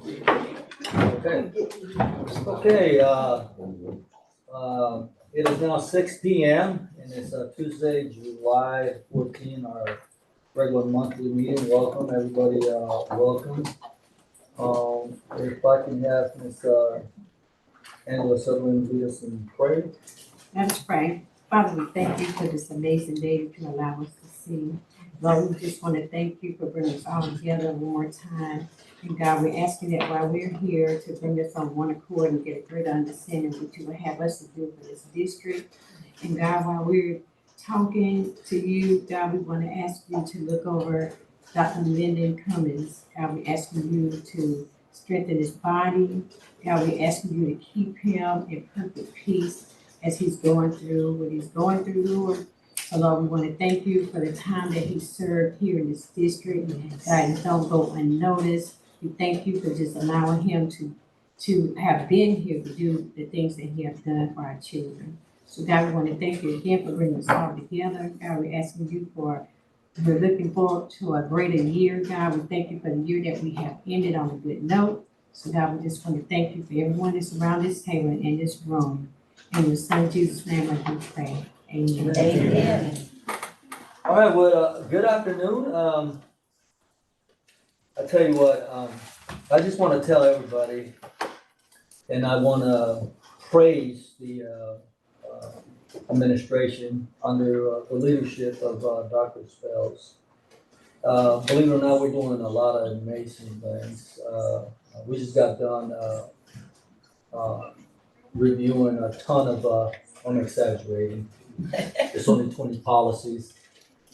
Okay. Okay. It is now 6 p.m. and it's Tuesday, July 14, our regular monthly meeting. Welcome, everybody. Welcome. If I can have Ms. Angela Sutherland lead us in prayer. Let us pray. Father, we thank you for this amazing day that you allow us to see. Lord, we just want to thank you for bringing us all together one more time. And God, we're asking that while we're here to bring us on one accord and get a greater understanding of what you will have us to do for this district. And God, while we're talking to you, God, we want to ask you to look over Dr. Lyndon Cummings. God, we're asking you to strengthen his body. God, we're asking you to keep him in perfect peace as he's going through what he's going through, Lord. So Lord, we want to thank you for the time that he served here in this district. God, don't go unnoticed. We thank you for just allowing him to have been here to do the things that he has done for our children. So God, we want to thank you again for bringing us all together. God, we're asking you we're looking forward to a greater year. God, we thank you for the year that we have ended on a good note. So God, we just want to thank you for everyone that's around this table and in this room. In your son Jesus' name, I do pray. Amen. Amen. All right. Well, good afternoon. I tell you what. I just want to tell everybody, and I want to praise the administration under the leadership of Dr. Spells. Believe it or not, we're doing a lot of amazing things. We just got done reviewing a ton of, I'm exaggerating, it's only 20 policies,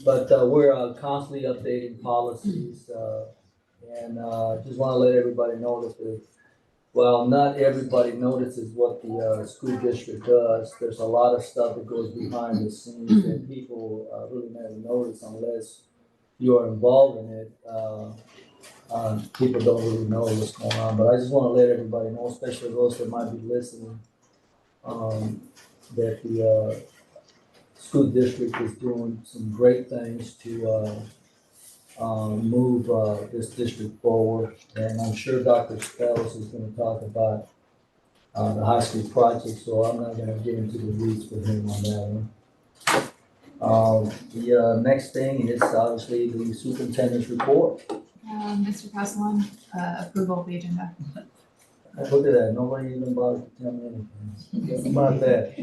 but we're constantly updating policies. And just want to let everybody know that while not everybody notices what the school district does, there's a lot of stuff that goes behind the scenes that people really never notice unless you are involved in it. People don't really know what's going on, but I just want to let everybody know, especially those that might be listening, that the school district is doing some great things to move this district forward. And I'm sure Dr. Spells is going to talk about the high school project, so I'm not going to get into the weeds with him on that one. The next thing is obviously the superintendent's report. Mr. President, approval of the agenda. Look at that, nobody even bothered to tell me anything about that.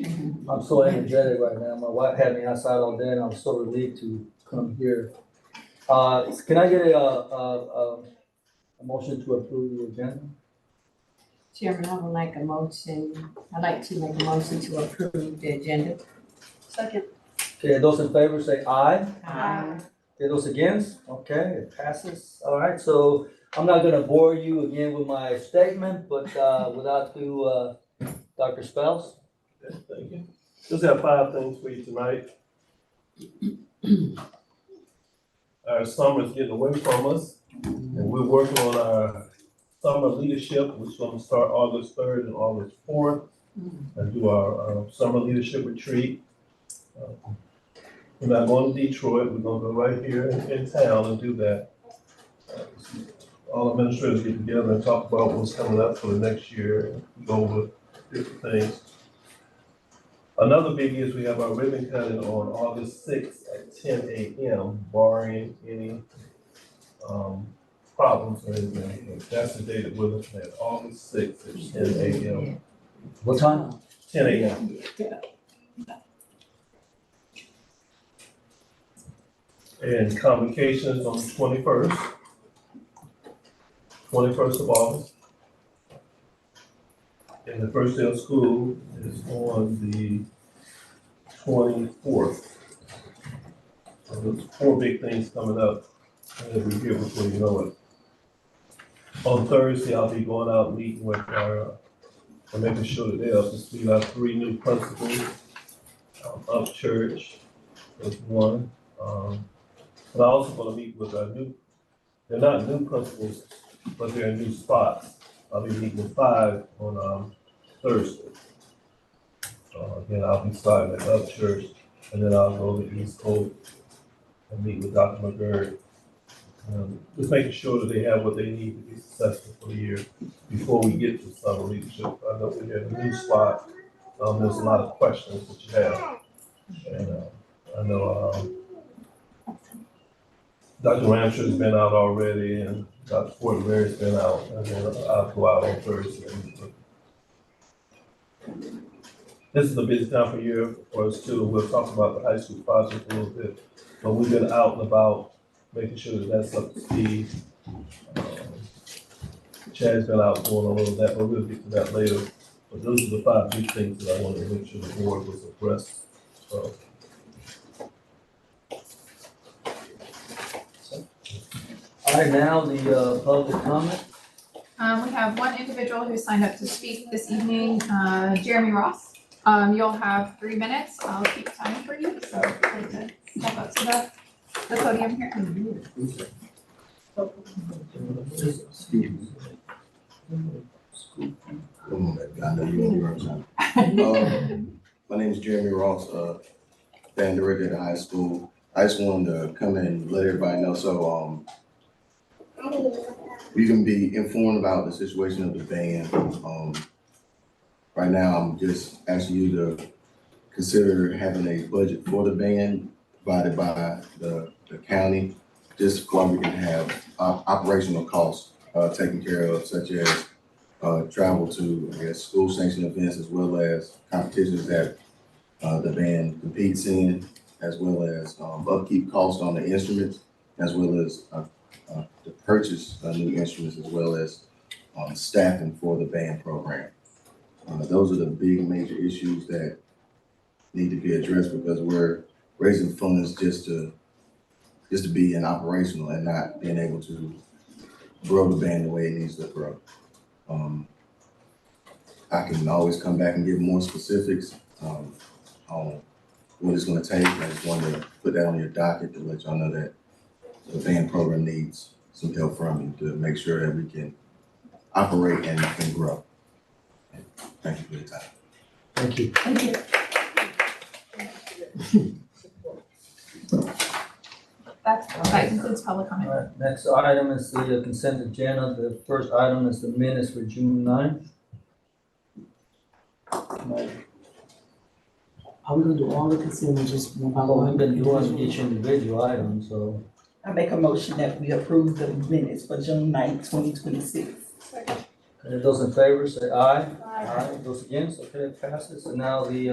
I'm so energetic right now. My wife had me outside all day and I'm so relieved to come here. Can I get a motion to approve the agenda? Chairman, I'd like to make a motion to approve the agenda. Second. Okay, those in favor say aye. Aye. Okay, those against? Okay, it passes. All right, so I'm not gonna bore you again with my statement, but without Dr. Spells. Thank you. Just have 5 things for you tonight. Our summer is getting away from us, and we're working on our summer leadership, which is going to start August 3rd and August 4th, and do our summer leadership retreat. We're not going to Detroit. We're going to go right here in town and do that. All administrators get together and talk about what's coming up for the next year, and go over different things. Another biggie is we have our ribbon cutting on August 6th at 10 a.m., barring any problems or anything. That's the day that we're looking at, August 6th at 10 a.m. What time? 10 a.m. And convocations on the 21st of August. And the first day of school is on the 24th. So there's 4 big things coming up, and we'll be here before you know it. On Thursday, I'll be going out meeting with and making sure that they're up to speed. Our 3 new principals of church. There's 1. But I also want to meet with our they're not new principals, but they're in new spots. I'll be meeting with 5 on Thursday. Again, I'll be starting at Up Church, and then I'll go to East Coast and meet with Dr. McGurk Just making sure that they have what they need to be successful for the year before we get to summer leadership. I know we had a new spot. There's a lot of questions that you have. And I know Dr. Ramcher's been out already and Dr. Fortenberry's been out. And then I'll go out on Thursday. This is a busy time of year for us too. We'll talk about the high school project a little bit. But we've been out and about making sure that that's up to speed. Chad's been out doing a little of that, but we'll get to that later. But those are the 5 big things that I wanted to make sure the board was abreast of. All right, now the public comment. We have one individual who signed up to speak this evening, Jeremy Ross. You'll have 3 minutes. I'll keep time for you, so if you'd like to step up to the podium here. I know you want to my name is Jeremy Ross, band director at the high school. I just wanted to come in and let everybody know, so you can be informed about the situation of the band. Right now, I'm just asking you to consider having a budget for the band provided by the county, just while we can have operational costs taken care of, such as travel to, I guess, school sanctioned events, as well as competitions that the band competes in, as well as upkeep costs on the instruments, as well as to purchase new instruments, as well as staffing for the band program. Those are the big major issues that need to be addressed, because we're raising funds just to be in operational and not being able to grow the band the way it needs to grow. I can always come back and give more specifics on what it's going to take. I just wanted to put that on your docket to let y'all know that the band program needs some help from you to make sure that we can operate and grow. Thank you for your time. Thank you. Thank you. That concludes public All comment. right, next item is the consent agenda. The first item is the minutes for June 9th. Are we gonna do all the consent or just one by Well, one? we've been doing each individual item, so. I make a motion that we approve the minutes for June 9th, 2026. Okay, those in favor, say aye. Aye. Those against, okay, it passes. And now the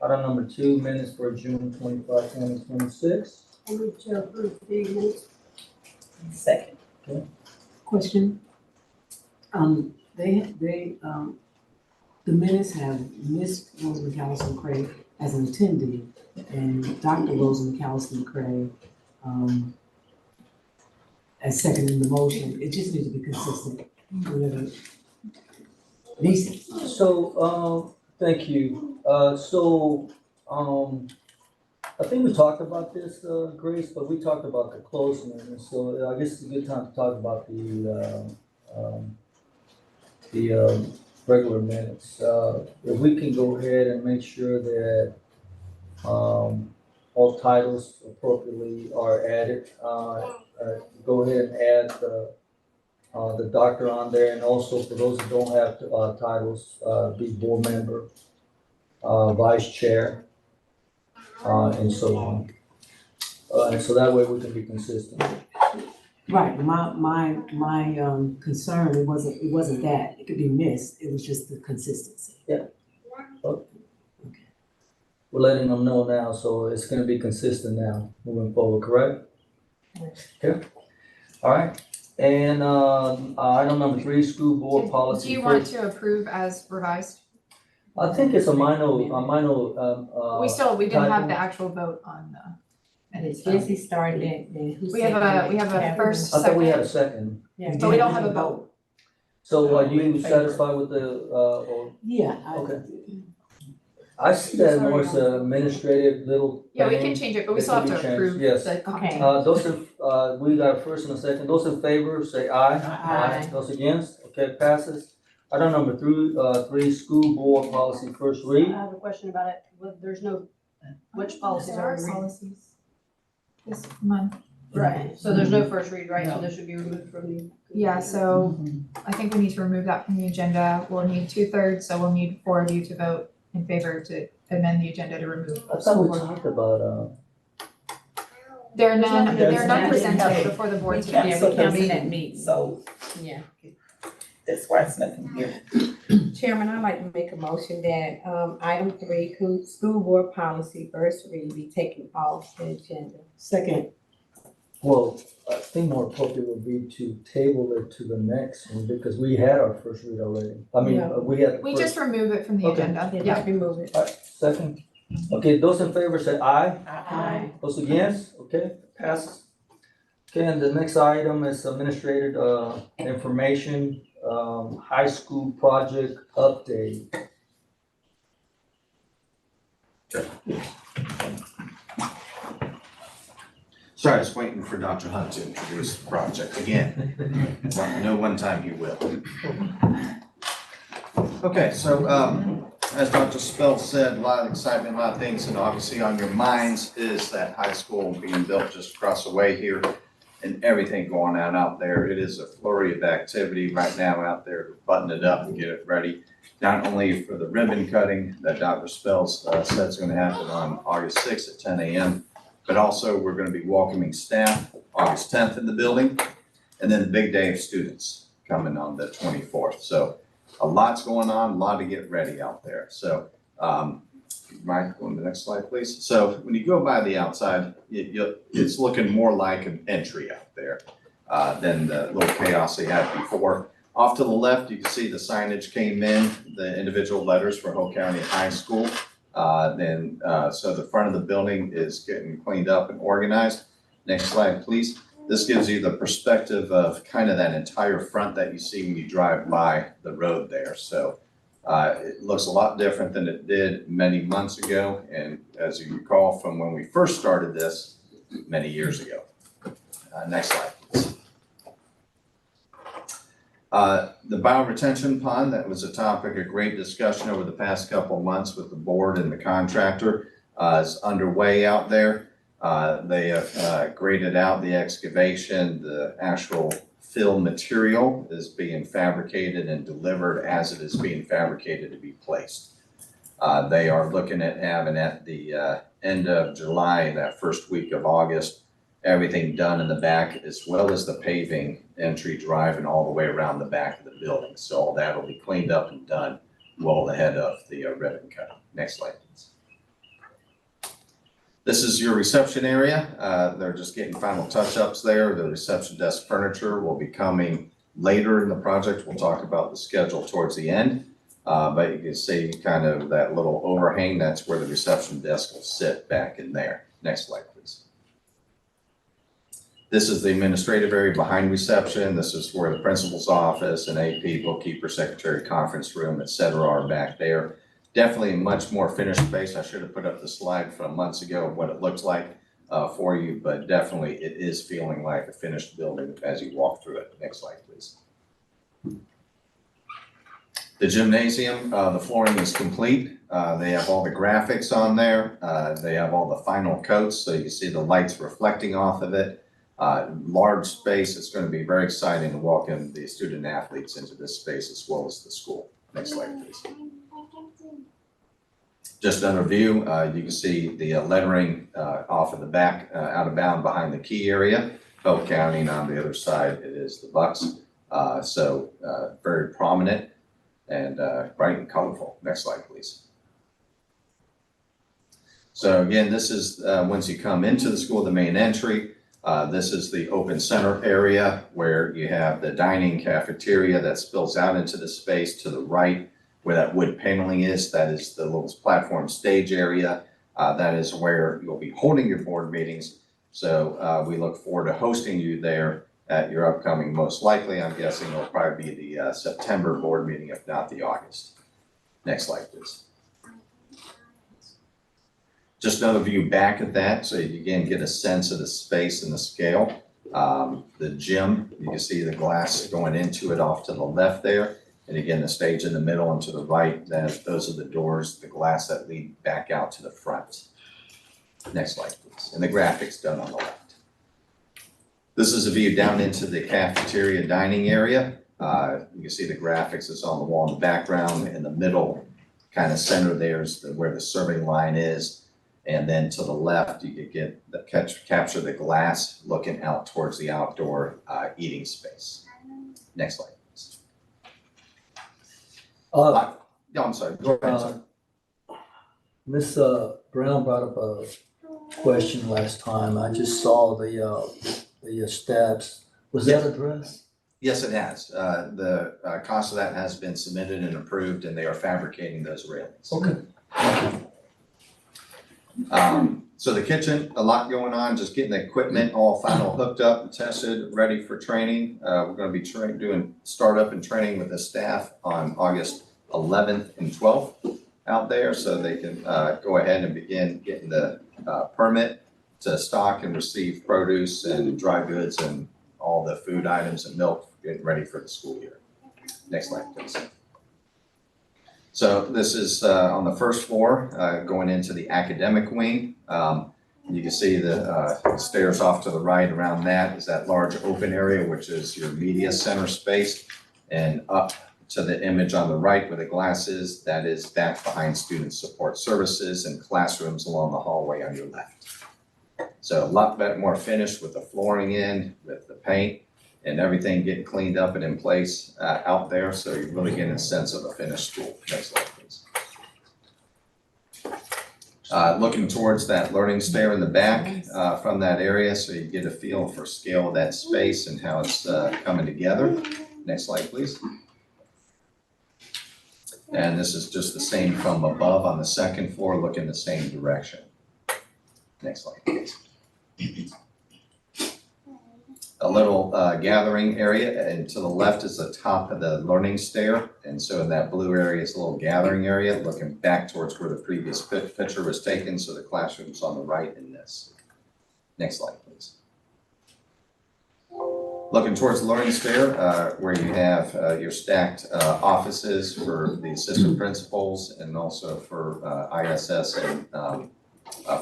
item number 2, minutes for June 25, 2026. I move to approve the minutes. Second. Question. The minutes have Miss Rosa McAllister Craig as an attendee and Dr. Rosa McAllister Craig, as second in the motion. It just needs to be consistent. Whatever. So, thank you. I think we talked about this, Grace, but we talked about the closed minutes, so I guess it's a good time to talk about the regular minutes. If we can go ahead and make sure that all titles appropriately are added, go ahead and add the doctor on there, and also for those who don't have titles, be board member, vice chair, and so on. And so that way we can be consistent. Right, my concern, it wasn't that, it could be missed, it was just the consistency. We're letting them know now, so it's gonna be consistent now, moving forward, correct? Okay, all right. And, item number 3, school board policy. Do you want to approve as revised? I think it's a minor, We didn't have the actual vote on the And minutes. Jesse started it, and who We have a first, I thought we had a second, second. Yeah. but we don't have a vote. So are you satisfied with the, or, Yeah. Okay. I see that more as an administrative little Yeah, we thing. can change it, but we It still have can to be changed, approve yes. the content. Those in, we got a first and a second. Those in favor, say aye. Aye. Those against, okay, passes. Item number 3, school board policy, first I read. have a question about it. There's no, which policies There are are we reading? policies this month. Right, so there's no first read, right, so No. this should be removed from the. Yeah, so Mhm. I think we need to remove that from the agenda. We'll need 2/3, so we'll need 4 of you to vote in favor to amend the agenda to remove. I thought school we board. talked about, They're none, There's they're none nothing presented happening. before the board We today. canceled the canceled that meeting, meeting. so Yeah. that's why it's nothing here. Chairman, I'd like to make a motion that, item 3, school board policy first read be taken off the agenda. Second, well, I think more appropriate would be to table it to the next one because we had our first read already. I mean, Yeah. we had. the We first- just remove it from the Okay. agenda, Yeah, yeah. just remove it. All right, second. Okay, those in favor say aye. Aye. Those against, okay, passes. Okay, and the next item is administrative, information, high school project update. Sorry, I was waiting for Dr. Hunt to introduce the project again. I know one time he will. Okay, so, as Dr. Spell said, a lot of excitement, a lot of things, and obviously on your minds is that high school being built just across the way here and everything going on out there. It is a flurry of activity right now out there to button it up and get it ready. Not only for the ribbon cutting that Dr. Spells said is gonna happen on August 6th at 10 a.m., but also we're gonna be welcoming staff August 10th in the building, and then the big day of students coming on the 24th. So a lot's going on, a lot to get ready out there. So, Mike, go on to the next slide, please. So when you go by the outside, it's looking more like an entry out there than the little chaos they had before. Off to the left, you can see the signage came in, the individual letters for Hope County High School. So the front of the building is getting cleaned up and organized. Next slide, please. This gives you the perspective of kind of that entire front that you see when you drive by the road there. So it looks a lot different than it did many months ago. And as you recall from when we first started this many years ago. Next slide, please. The bioretention pond, that was a topic of great discussion over the past couple of months with the board and the contractor, is underway out there. They have graded out the excavation. The actual fill material is being fabricated and delivered as it is being fabricated to be placed. They are looking at having at the end of July, that first week of August, everything done in the back, as well as the paving entry drive and all the way around the back of the building. So all that will be cleaned up and done well ahead of the ribbon cutting. Next slide, please. This is your reception area. They're just getting final touch-ups there. The reception desk furniture will be coming later in the project. We'll talk about the schedule towards the end. But you can see kind of that little overhang. That's where the reception desk will sit back in there. Next slide, please. This is the administrative area behind reception. This is where the principal's office and AP, bookkeeper, secretary, conference room, et cetera, are back there. Definitely a much more finished space. I should have put up the slide from months ago of what it looks like for you, but definitely it is feeling like a finished building as you walk through it. Next slide, please. The gymnasium, the flooring is complete. They have all the graphics on there. They have all the final coats, so you see the lights reflecting off of it. Large space. It's going to be very exciting to welcome the student athletes into this space as well as the school. Next slide, please. Just another view, you can see the lettering off of the back, out of bound behind the key area, Hope County, and on the other side it is the Bucks. So very prominent and bright and colorful. Next slide, please. So again, this is once you come into the school, the main entry. This is the open center area where you have the dining cafeteria that spills out into the space to the right where that wood paneling is. That is the little platform stage area. That is where you'll be holding your board meetings. So we look forward to hosting you there at your upcoming, most likely, I'm guessing it'll probably be the September board meeting, if not the August. Next slide, please. Just another view back at that, so you again get a sense of the space and the scale. The gym, you can see the glass going into it off to the left there. And again, the stage in the middle and to the right, those are the doors, the glass that lead back out to the front. Next slide, please. And the graphics done on the left. This is a view down into the cafeteria dining area. You can see the graphics that's on the wall in the background. In the middle, kind of center there's where the serving line is. And then to the left, you could get capture the glass looking out towards the outdoor eating space. Next slide, please. Yeah, I'm sorry. Go ahead, sir. Ms. Brown brought up a question last time. I just saw the steps. Was that addressed? Yes, it has. The cost of that has been submitted and approved, and they are fabricating those railings. Okay. So the kitchen, a lot going on, just getting the equipment all final hooked up and tested, ready for training. We're gonna be doing startup and training with the staff on August 11th and 12th out there, so they can go ahead and begin getting the permit to stock and receive produce and dry goods and all the food items and milk, getting ready for the school year. Next slide, please. So this is on the first floor, going into the academic wing. You can see the stairs off to the right. Around that is that large open area, which is your media center space. And up to the image on the right where the glass is, that is back behind student support services and classrooms along the hallway on your left. So a lot better, more finished with the flooring in, with the paint, and everything getting cleaned up and in place out there, so you're really getting a sense of a finished school. Next slide, please. Looking towards that learning stair in the back from that area, so you get a feel for scale of that space and how it's coming together. Next slide, please. And this is just the same from above on the second floor, looking the same direction. Next slide, please. A little gathering area, and to the left is the top of the learning stair. And so in that blue area is a little gathering area, looking back towards where the previous picture was taken. So the classroom's on the right in this. Next slide, please. Looking towards the learning stair, where you have your stacked offices for the assistant principals and also for ISS and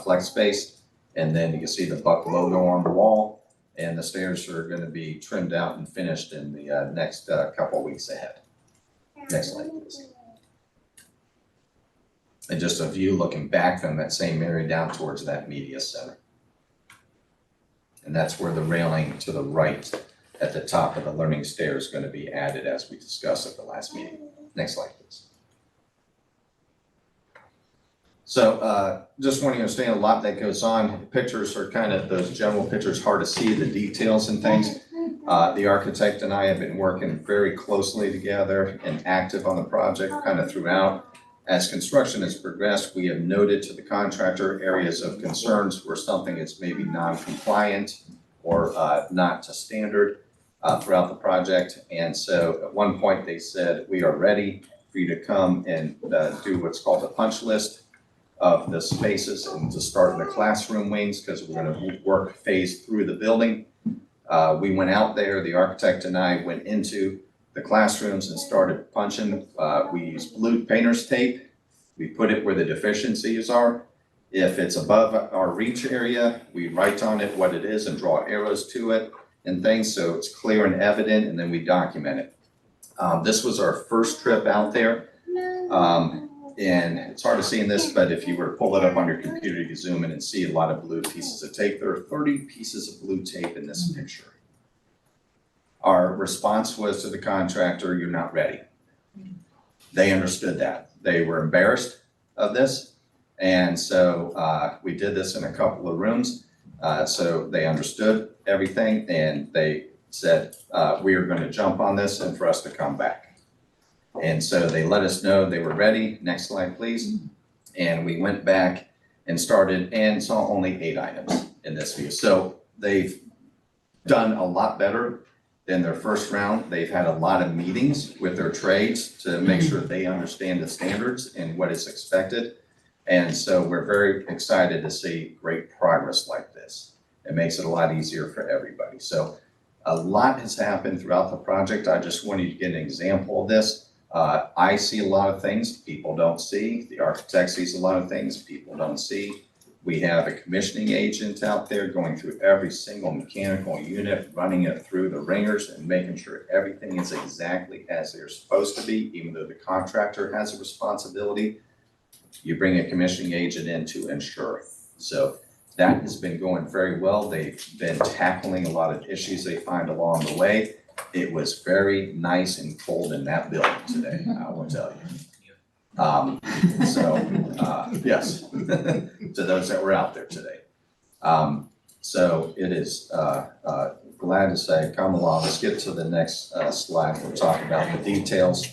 flex space. And then you can see the Buck logo on the wall. And the stairs are going to be trimmed out and finished in the next couple of weeks ahead. Next slide, please. And just a view looking back from that same area down towards that media center. And that's where the railing to the right at the top of the learning stair is going to be added, as we discussed at the last meeting. Next slide, please. So just want you to understand a lot that goes on. Pictures are kind of those general pictures, hard to see the details and things. The architect and I have been working very closely together and active on the project kind of throughout. As construction has progressed, we have noted to the contractor areas of concerns where something is maybe non-compliant or not to standard throughout the project. And so at one point they said, we are ready for you to come and do what's called a punch list of the spaces and to start in the classroom wings, because we're going to work phase through the building. We went out there, the architect and I went into the classrooms and started punching. We used blue painter's tape. We put it where the deficiencies are. If it's above our reach area, we write on it what it is and draw arrows to it and things, so it's clear and evident, and then we document it. This was our first trip out there. And it's hard to see in this, but if you were to pull it up on your computer, you can zoom in and see a lot of blue pieces of tape. There are 30 pieces of blue tape in this picture. Our response was to the contractor, you're not ready. They understood that. They were embarrassed of this. And so we did this in a couple of rooms. So they understood everything and they said, we are going to jump on this and for us to come back. And so they let us know they were ready. Next slide, please. And we went back and started and saw only 8 items in this view. So they've done a lot better than their first round. They've had a lot of meetings with their trades to make sure they understand the standards and what is expected. And so we're very excited to see great progress like this. It makes it a lot easier for everybody. So a lot has happened throughout the project. I just wanted to get an example of this. I see a lot of things people don't see. The architect sees a lot of things people don't see. We have a commissioning agent out there going through every single mechanical unit, running it through the ringers and making sure everything is exactly as they're supposed to be, even though the contractor has a responsibility. You bring a commissioning agent in to ensure. So that has been going very well. They've been tackling a lot of issues they find along the way. It was very nice and cold in that building today, I will tell you. Yes, to those that were out there today. So it is, glad to say, come along, let's get to the next slide. We'll talk about the details.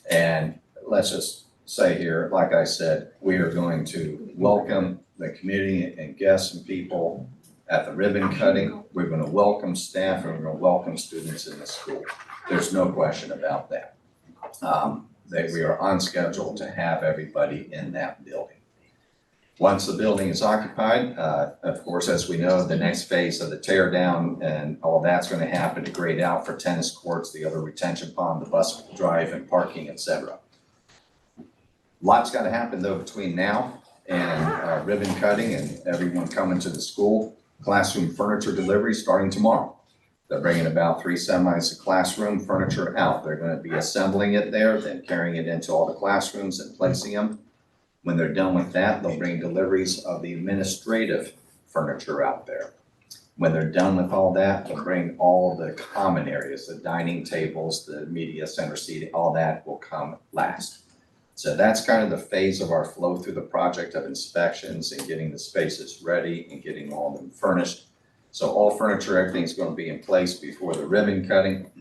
And let's just say here, like I said, we are going to welcome the community and guests and people at the ribbon cutting. We're going to welcome staff and we're going to welcome students in the school. There's no question about that. We are on schedule to have everybody in that building. Once the building is occupied, of course, as we know, the next phase of the tear down and all that's going to happen to grade out for tennis courts, the other retention pond, the bus drive and parking, etc. Lots got to happen though between now and ribbon cutting and everyone coming to the school. Classroom furniture delivery starting tomorrow. They're bringing about 3 semis of classroom furniture out. They're going to be assembling it there, then carrying it into all the classrooms and placing them. When they're done with that, they'll bring deliveries of the administrative furniture out there. When they're done with all that, they'll bring all the common areas, the dining tables, the media center seating, all that will come last. So that's kind of the phase of our flow through the project of inspections and getting the spaces ready and getting all of them furnished. So all furniture, everything's going to be in place before the ribbon cutting.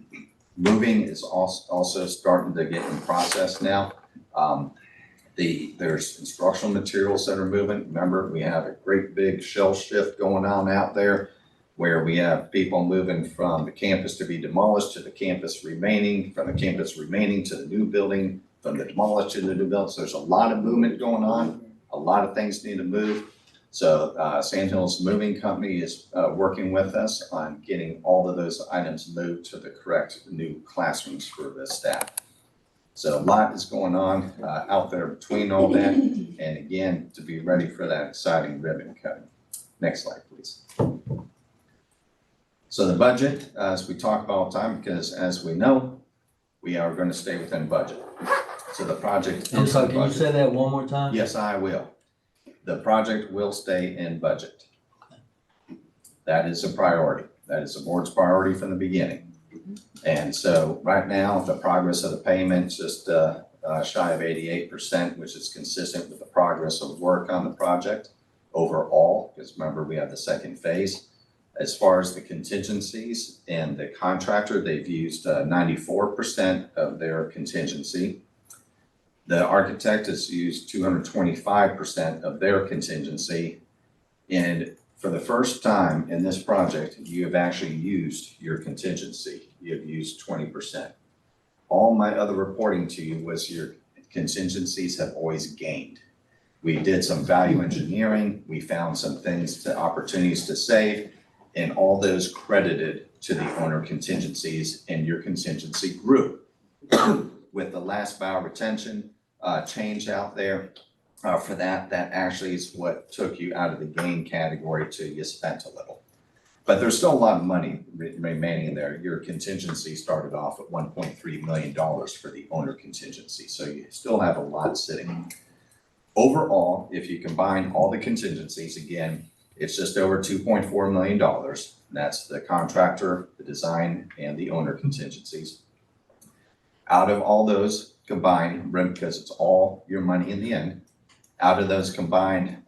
Moving is also starting to get in process now. There's instructional materials that are moving. Remember, we have a great big shell shift going on out there where we have people moving from the campus to be demolished to the campus remaining, from the campus remaining to the new building, from the demolished to the new building. So there's a lot of movement going on. A lot of things need to move. So Sandhills Moving Company is working with us on getting all of those items moved to the correct new classrooms for the staff. So a lot is going on out there between all that. And again, to be ready for that exciting ribbon cutting. Next slide, please. So the budget, as we talk about all the time, because as we know, we are going to stay within budget. So the project. I'm sorry, can you say that one more time? Yes, I will. The project will stay in budget. That is a priority. That is the board's priority from the beginning. And so right now, the progress of the payment just shy of 88%, which is consistent with the progress of work on the project overall, because remember, we have the second phase. As far as the contingencies and the contractor, they've used 94% of their contingency. The architect has used 225% of their contingency. And for the first time in this project, you have actually used your contingency. You have used 20%. All my other reporting to you was your contingencies have always gained. We did some value engineering. We found some things, opportunities to save, and all those credited to the owner contingencies, and your contingency grew. With the last bow retention change out there for that actually is what took you out of the gain category to you spent a little. But there's still a lot of money remaining in there. Your contingency started off at $1.3 million for the owner contingency. So you still have a lot sitting. Overall, if you combine all the contingencies, again, it's just over $2.4 million. That's the contractor, the design, and the owner contingencies. Out of all those combined, because it's all your money in the end, out of those combined,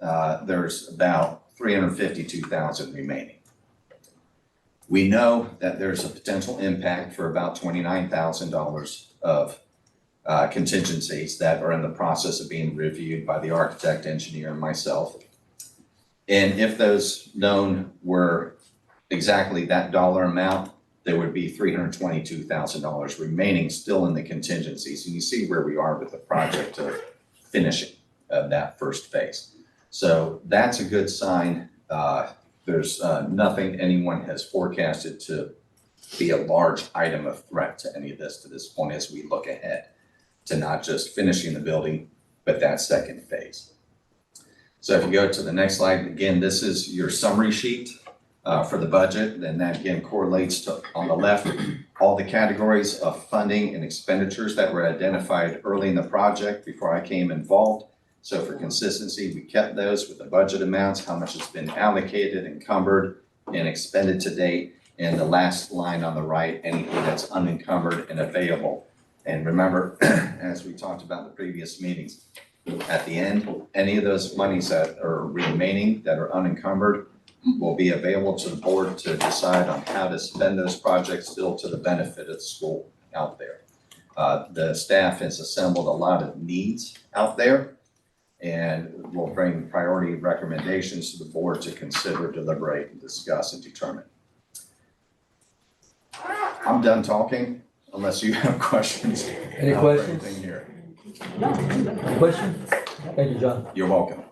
there's about $352,000 remaining. We know that there's a potential impact for about $29,000 of contingencies that are in the process of being reviewed by the architect, engineer, and myself. And if those known were exactly that dollar amount, there would be $322,000 remaining still in the contingencies. And you see where we are with the project of finishing that first phase. So that's a good sign. There's nothing anyone has forecasted to be a large item of threat to any of this to this point as we look ahead to not just finishing the building, but that second phase. So if you go to the next slide, again, this is your summary sheet for the budget. Then that again correlates to, on the left, all the categories of funding and expenditures that were identified early in the project before I came involved. So for consistency, we kept those with the budget amounts, how much has been allocated, encumbered, and expended to date. And the last line on the right, anything that's unencumbered and available. And remember, as we talked about in the previous meetings, at the end, any of those monies that are remaining that are unencumbered will be available to the board to decide on how to spend those projects still to the benefit of the school out there. The staff has assembled a lot of needs out there, and we'll bring priority recommendations to the board to consider, deliberate, and discuss and determine. I'm done talking, unless you have questions. Any for questions? anything here. Question? Thank you, John. You're welcome.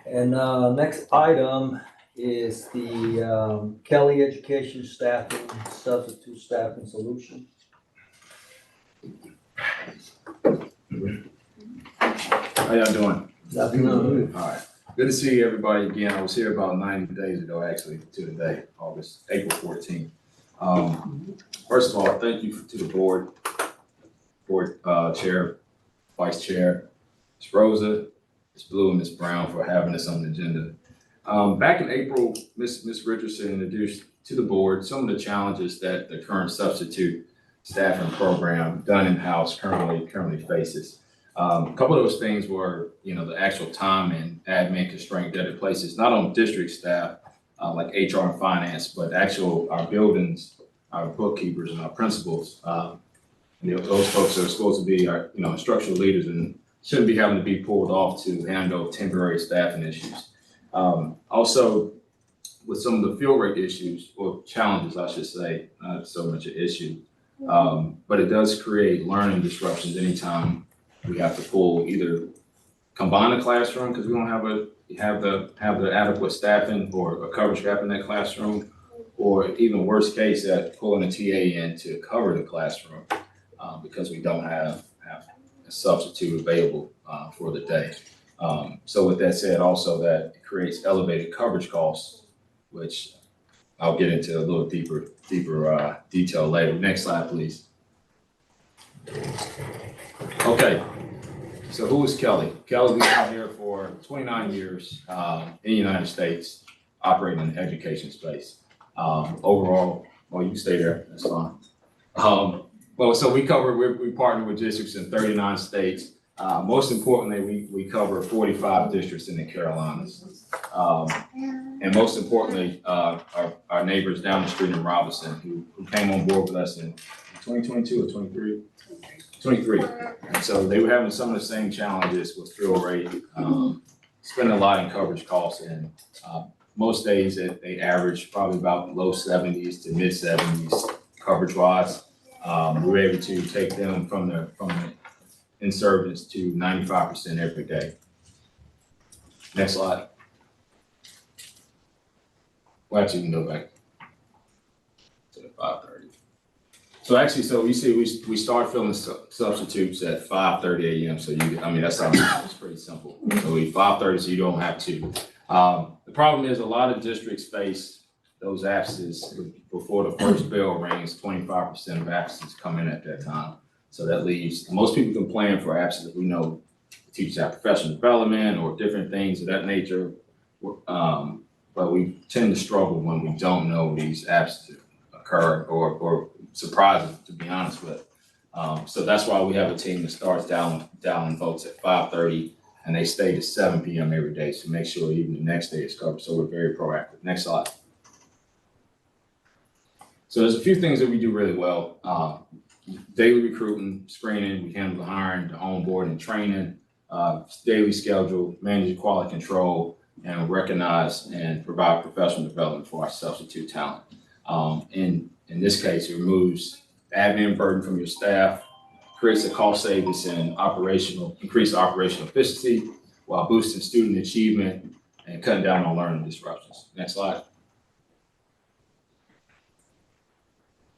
And next item is the Kelly Education Staffing Substitute Staffing Solution. How y'all doing? Afternoon. All right. Good to see everybody again. I was here about 90 days ago, actually, to today, April 14th. First of all, thank you to the board chair, vice chair, Ms. Rosa, Ms. Blue, and Ms. Brown for having this on the agenda. Back in April, Ms. Richardson introduced to the board some of the challenges that the current substitute staffing program done in-house currently faces. A couple of those things were, the actual time and admin constraint that it places, not on district staff, like HR and finance, but our buildings, our bookkeepers and our principals. Those folks are supposed to be our, instructional leaders and shouldn't be having to be pulled off to handle temporary staffing issues. Also, with some of the field rate issues, or challenges, I should say, not so much an issue, but it does create learning disruptions anytime we have to either combine a classroom because we don't have the adequate staffing or a coverage gap in that classroom, or even worst case at pulling a TA in to cover the classroom because we don't have a substitute available for the day. So with that said, also that it creates elevated coverage costs, which I'll get into a little deeper detail later. Next slide, please. Okay, so who is Kelly? Kelly's been here for 29 years in the United States, operating in the education space. Overall, well, you can stay there, that's fine. So we partner with districts in 39 states. Most importantly, we cover 45 districts in the Carolinas. And most importantly, our neighbors down the street in Robinson, who came on board with us in 2022 or 23? 23. And so they were having some of the same challenges with fill rate, spending a lot in coverage costs, and most days they average probably about low 70s to mid 70s coverage wise. We were able to take them from the in-service to 95% every day. Next slide. Well, actually, you can go back to the 5:30. So you see, we start filling substitutes at 5:30 a.m. So that's pretty simple. So we 5:30, so you don't have to. The problem is a lot of districts face those absences before the first bell rings. 25% of absences come in at that time. So that leaves, most people can plan for absences. We know teachers have professional development or different things of that nature. But we tend to struggle when we don't know these absences occur or surprises, to be honest with. So that's why we have a team that starts dialing votes at 5:30 and they stay to 7 p.m. every day to make sure even the next day is covered. So we're very proactive. Next slide. So there's a few things that we do really well. Daily recruiting, screening, we handle the hiring, the onboarding and training, daily schedule, manage quality control, and recognize and provide professional development for our substitute talent. In this case, it removes admin burden from your staff, creates a cost savings and increase operational efficiency while boosting student achievement and cutting down on learning disruptions. Next slide.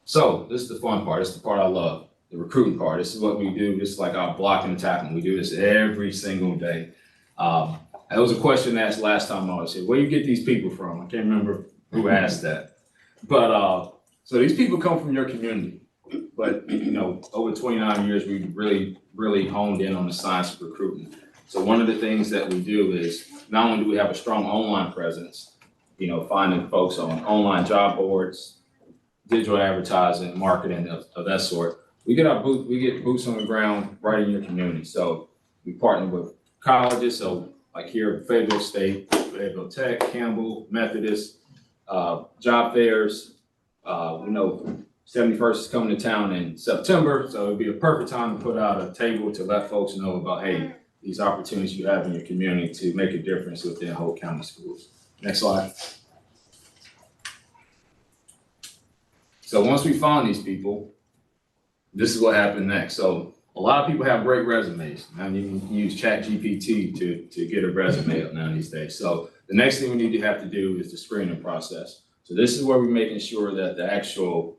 So this is the fun part. This is the part I love, the recruiting part. This is what we do. This is like our blocking and tackling. We do this every single day. That was a question asked last time I was here. Where you get these people from? I can't remember who asked that. But so these people come from your community. But you know, over 29 years, we really honed in on the science of recruitment. So one of the things that we do is not only do we have a strong online presence, you know, finding folks on online job boards, digital advertising, marketing of that sort. We get boots on the ground right in your community. So we partner with colleges. So like here at Fayetteville State, Fayetteville Tech, Campbell, Methodist, job fairs. We know 71st is coming to town in September, so it'd be a perfect time to put out a table to let folks know about, hey, these opportunities you have in your community to make a difference within Hope County schools. Next slide. So once we found these people, this is what happened next. So a lot of people have great resumes. Now you can use ChatGPT to get a resume up now these days. So the next thing we need to have to do is the screening process. So this is where we're making sure that the actual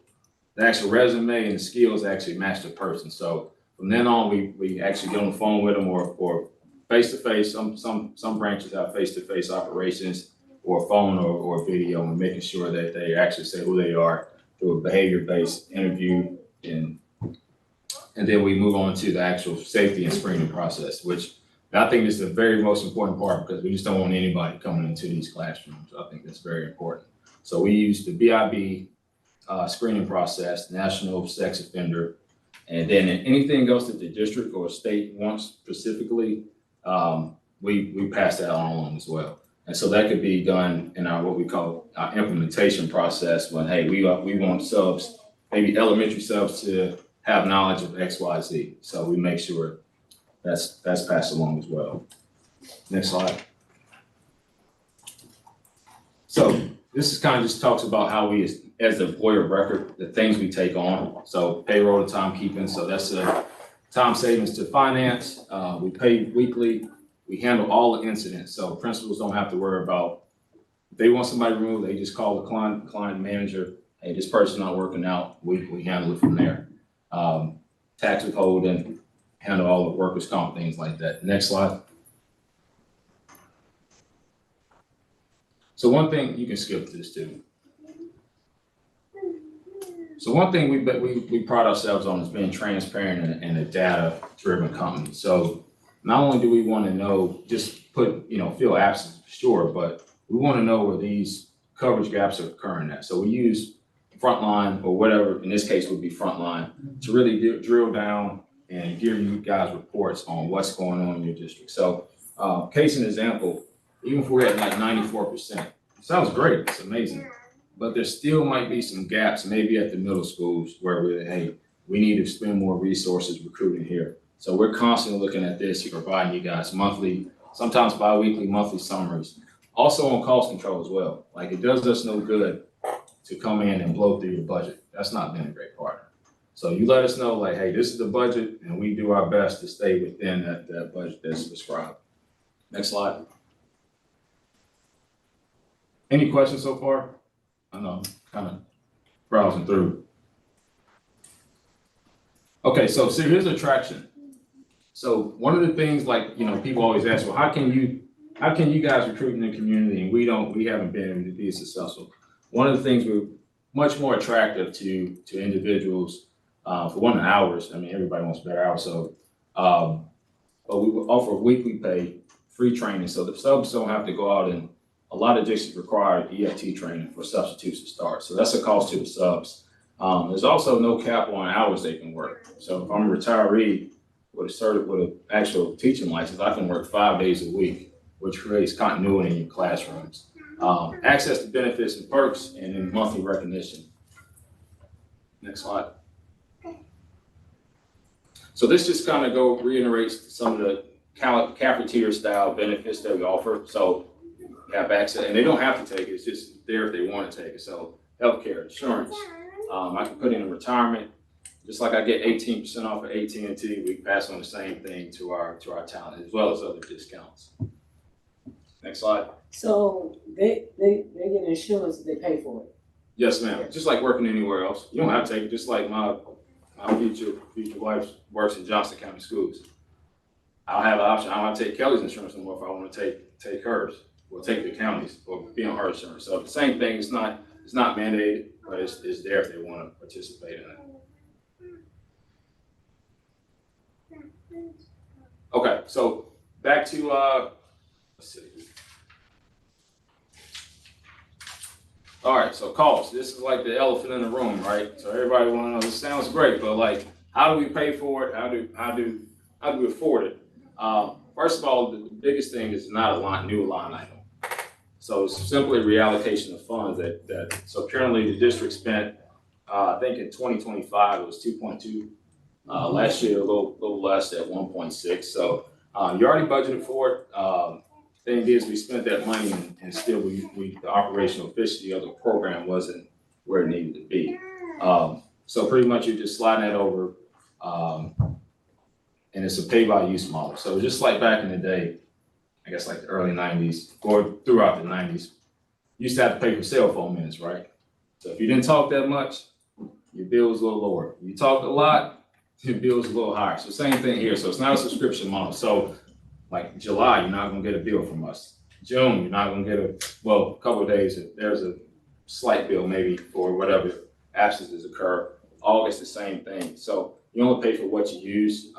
resume and the skills actually match the person. So from then on, we actually get on the phone with them or face-to-face. Some branches have face-to-face operations or phone or video, and making sure that they actually say who they are through a behavior-based interview. And then we move on to the actual safety and screening process, which I think is the very most important part, because we just don't want anybody coming into these classrooms. I think that's very important. So we use the BIB screening process, National Sex Offender, and then anything else that the district or state wants specifically, we pass that on as well. And so that could be done in our what we call our implementation process when, hey, we want subs, maybe elementary subs, to have knowledge of X, Y, Z. So we make sure that's passed along as well. Next slide. So this is kind of just talks about how we, as the employer of record, the things we take on. So payroll to timekeeping. So that's a time savings to finance. We pay weekly. We handle all the incidents. So principals don't have to worry about, if they want somebody removed, they just call the client manager. Hey, this person's not working out. We handle it from there. Tax withholding, handle all the workers' comp, things like that. Next slide. So one thing, you can skip this too. So one thing we pride ourselves on is being transparent and a data-driven company. So not only do we want to know, just fill absence, sure, but we want to know where these coverage gaps are occurring at. So we use Frontline, or whatever, in this case would be Frontline, to really drill down and give you guys reports on what's going on in your district. So case in example, even if we're at like 94%, sounds great, it's amazing. But there still might be some gaps, maybe at the middle schools, where we need to spend more resources recruiting here. So we're constantly looking at this, providing you guys monthly, sometimes bi-weekly, monthly summaries. Also on cost control as well. Like, it does us no good to come in and blow through your budget. That's not been a great partner. So you let us know, like, hey, this is the budget, and we do our best to stay within that budget that's prescribed. Next slide. Any questions so far? I know, kind of browsing through. Okay, so here's attraction. So one of the things, like, people always ask, well, how can you guys recruit in the community and we haven't been able to be successful? One of the things we're much more attractive to individuals, for one, the hours. I mean, everybody wants better hours. So, but we offer weekly pay, free training. So the subs don't have to go out, and a lot of districts require EFT training for substitutes to start. So that's a cost to the subs. There's also no cap on hours they can work. So if I'm a retiree with an actual teaching license, I can work 5 days a week, which creates continuity in your classrooms. Access to benefits and perks, and then monthly recognition. Next slide. So this just kind of reiterates some of the cafeteria style benefits that we offer. So you have access, and they don't have to take it, it's just there if they want to take it. So healthcare, insurance, I can put in a retirement, just like I get 18% off of AT&T, we pass on the same thing to our talent, as well as other discounts. Next slide. So they get insurance, they pay for it. Yes, ma'am. Just like working anywhere else. You don't have to take it, just like my future wife works in Johnson County Schools. I'll have an option. I don't have to take Kelly's insurance anymore if I want to take take hers, or take the county's, or be on her insurance. So the same thing, it's not mandated, but it's there if they want to participate in it. Okay, so back to, let's see. All right, so cost. This is like the elephant in the room, right? So everybody want to know, this sounds great, but like, how do we pay for it? How do we afford it? First of all, the biggest thing is not a new line item. So it's simply a reallocation of funds so currently the district spent, I think in 2025, it was 2.2. Last year, a little less at 1.6. So you already budgeted for it. Thing is, we spent that money and still the operational efficiency of the program wasn't where it needed to be. So pretty much you're just sliding that over, and it's a pay by use model. So just like back in the day, I guess like the early 90s or throughout the 90s, you used to have to pay for cell phone minutes, right? So if you didn't talk that much, your bill was a little lower. If you talked a lot, your bill was a little higher. So same thing here. So it's not a subscription model. So like July, you're not gonna get a bill from us. June, you're not gonna get a couple of days, there's a slight bill maybe for whatever absences occur. August, the same thing. So you only pay for what you use.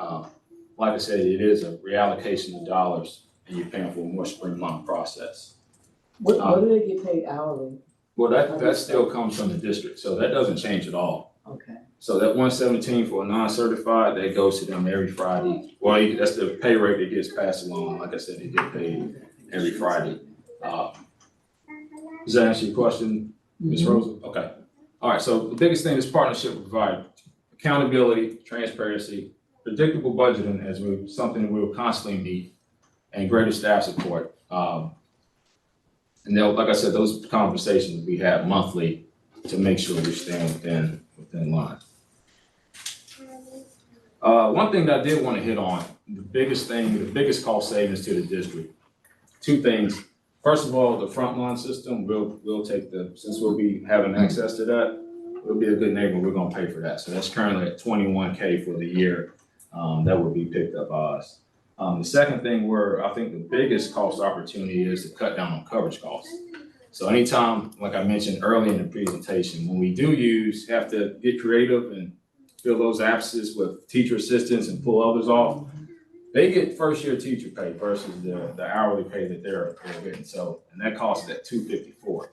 Like I said, it is a reallocation of dollars, and you're paying for a more streamlined process. What do they get paid hourly? Well, that still comes from the district, so that doesn't change at all. Okay. So that 117 for a non-certified, that goes to them every Friday. Well, that's the pay rate that gets passed along. Like I said, they get paid every Friday. Does that answer your question, Ms. Rosa? Okay. All right, so the biggest thing this partnership will provide: accountability, transparency, predictable budgeting as something we'll constantly meet, and greater staff support. And then, like I said, those conversations we have monthly to make sure we're staying within line. One thing that I did want to hit on, the biggest cost savings to the district, two things. First of all, the frontline system, we'll take since we'll be having access to that, we'll be a good neighbor, we're gonna pay for that. So that's currently at $21K for the year. That will be picked up by us. The second thing where I think the biggest cost opportunity is to cut down on coverage costs. So anytime, like I mentioned early in the presentation, when we do have to get creative and fill those absences with teacher assistants and pull others off, they get first year teacher pay versus the hourly pay that they're getting. So, and that costs at $254.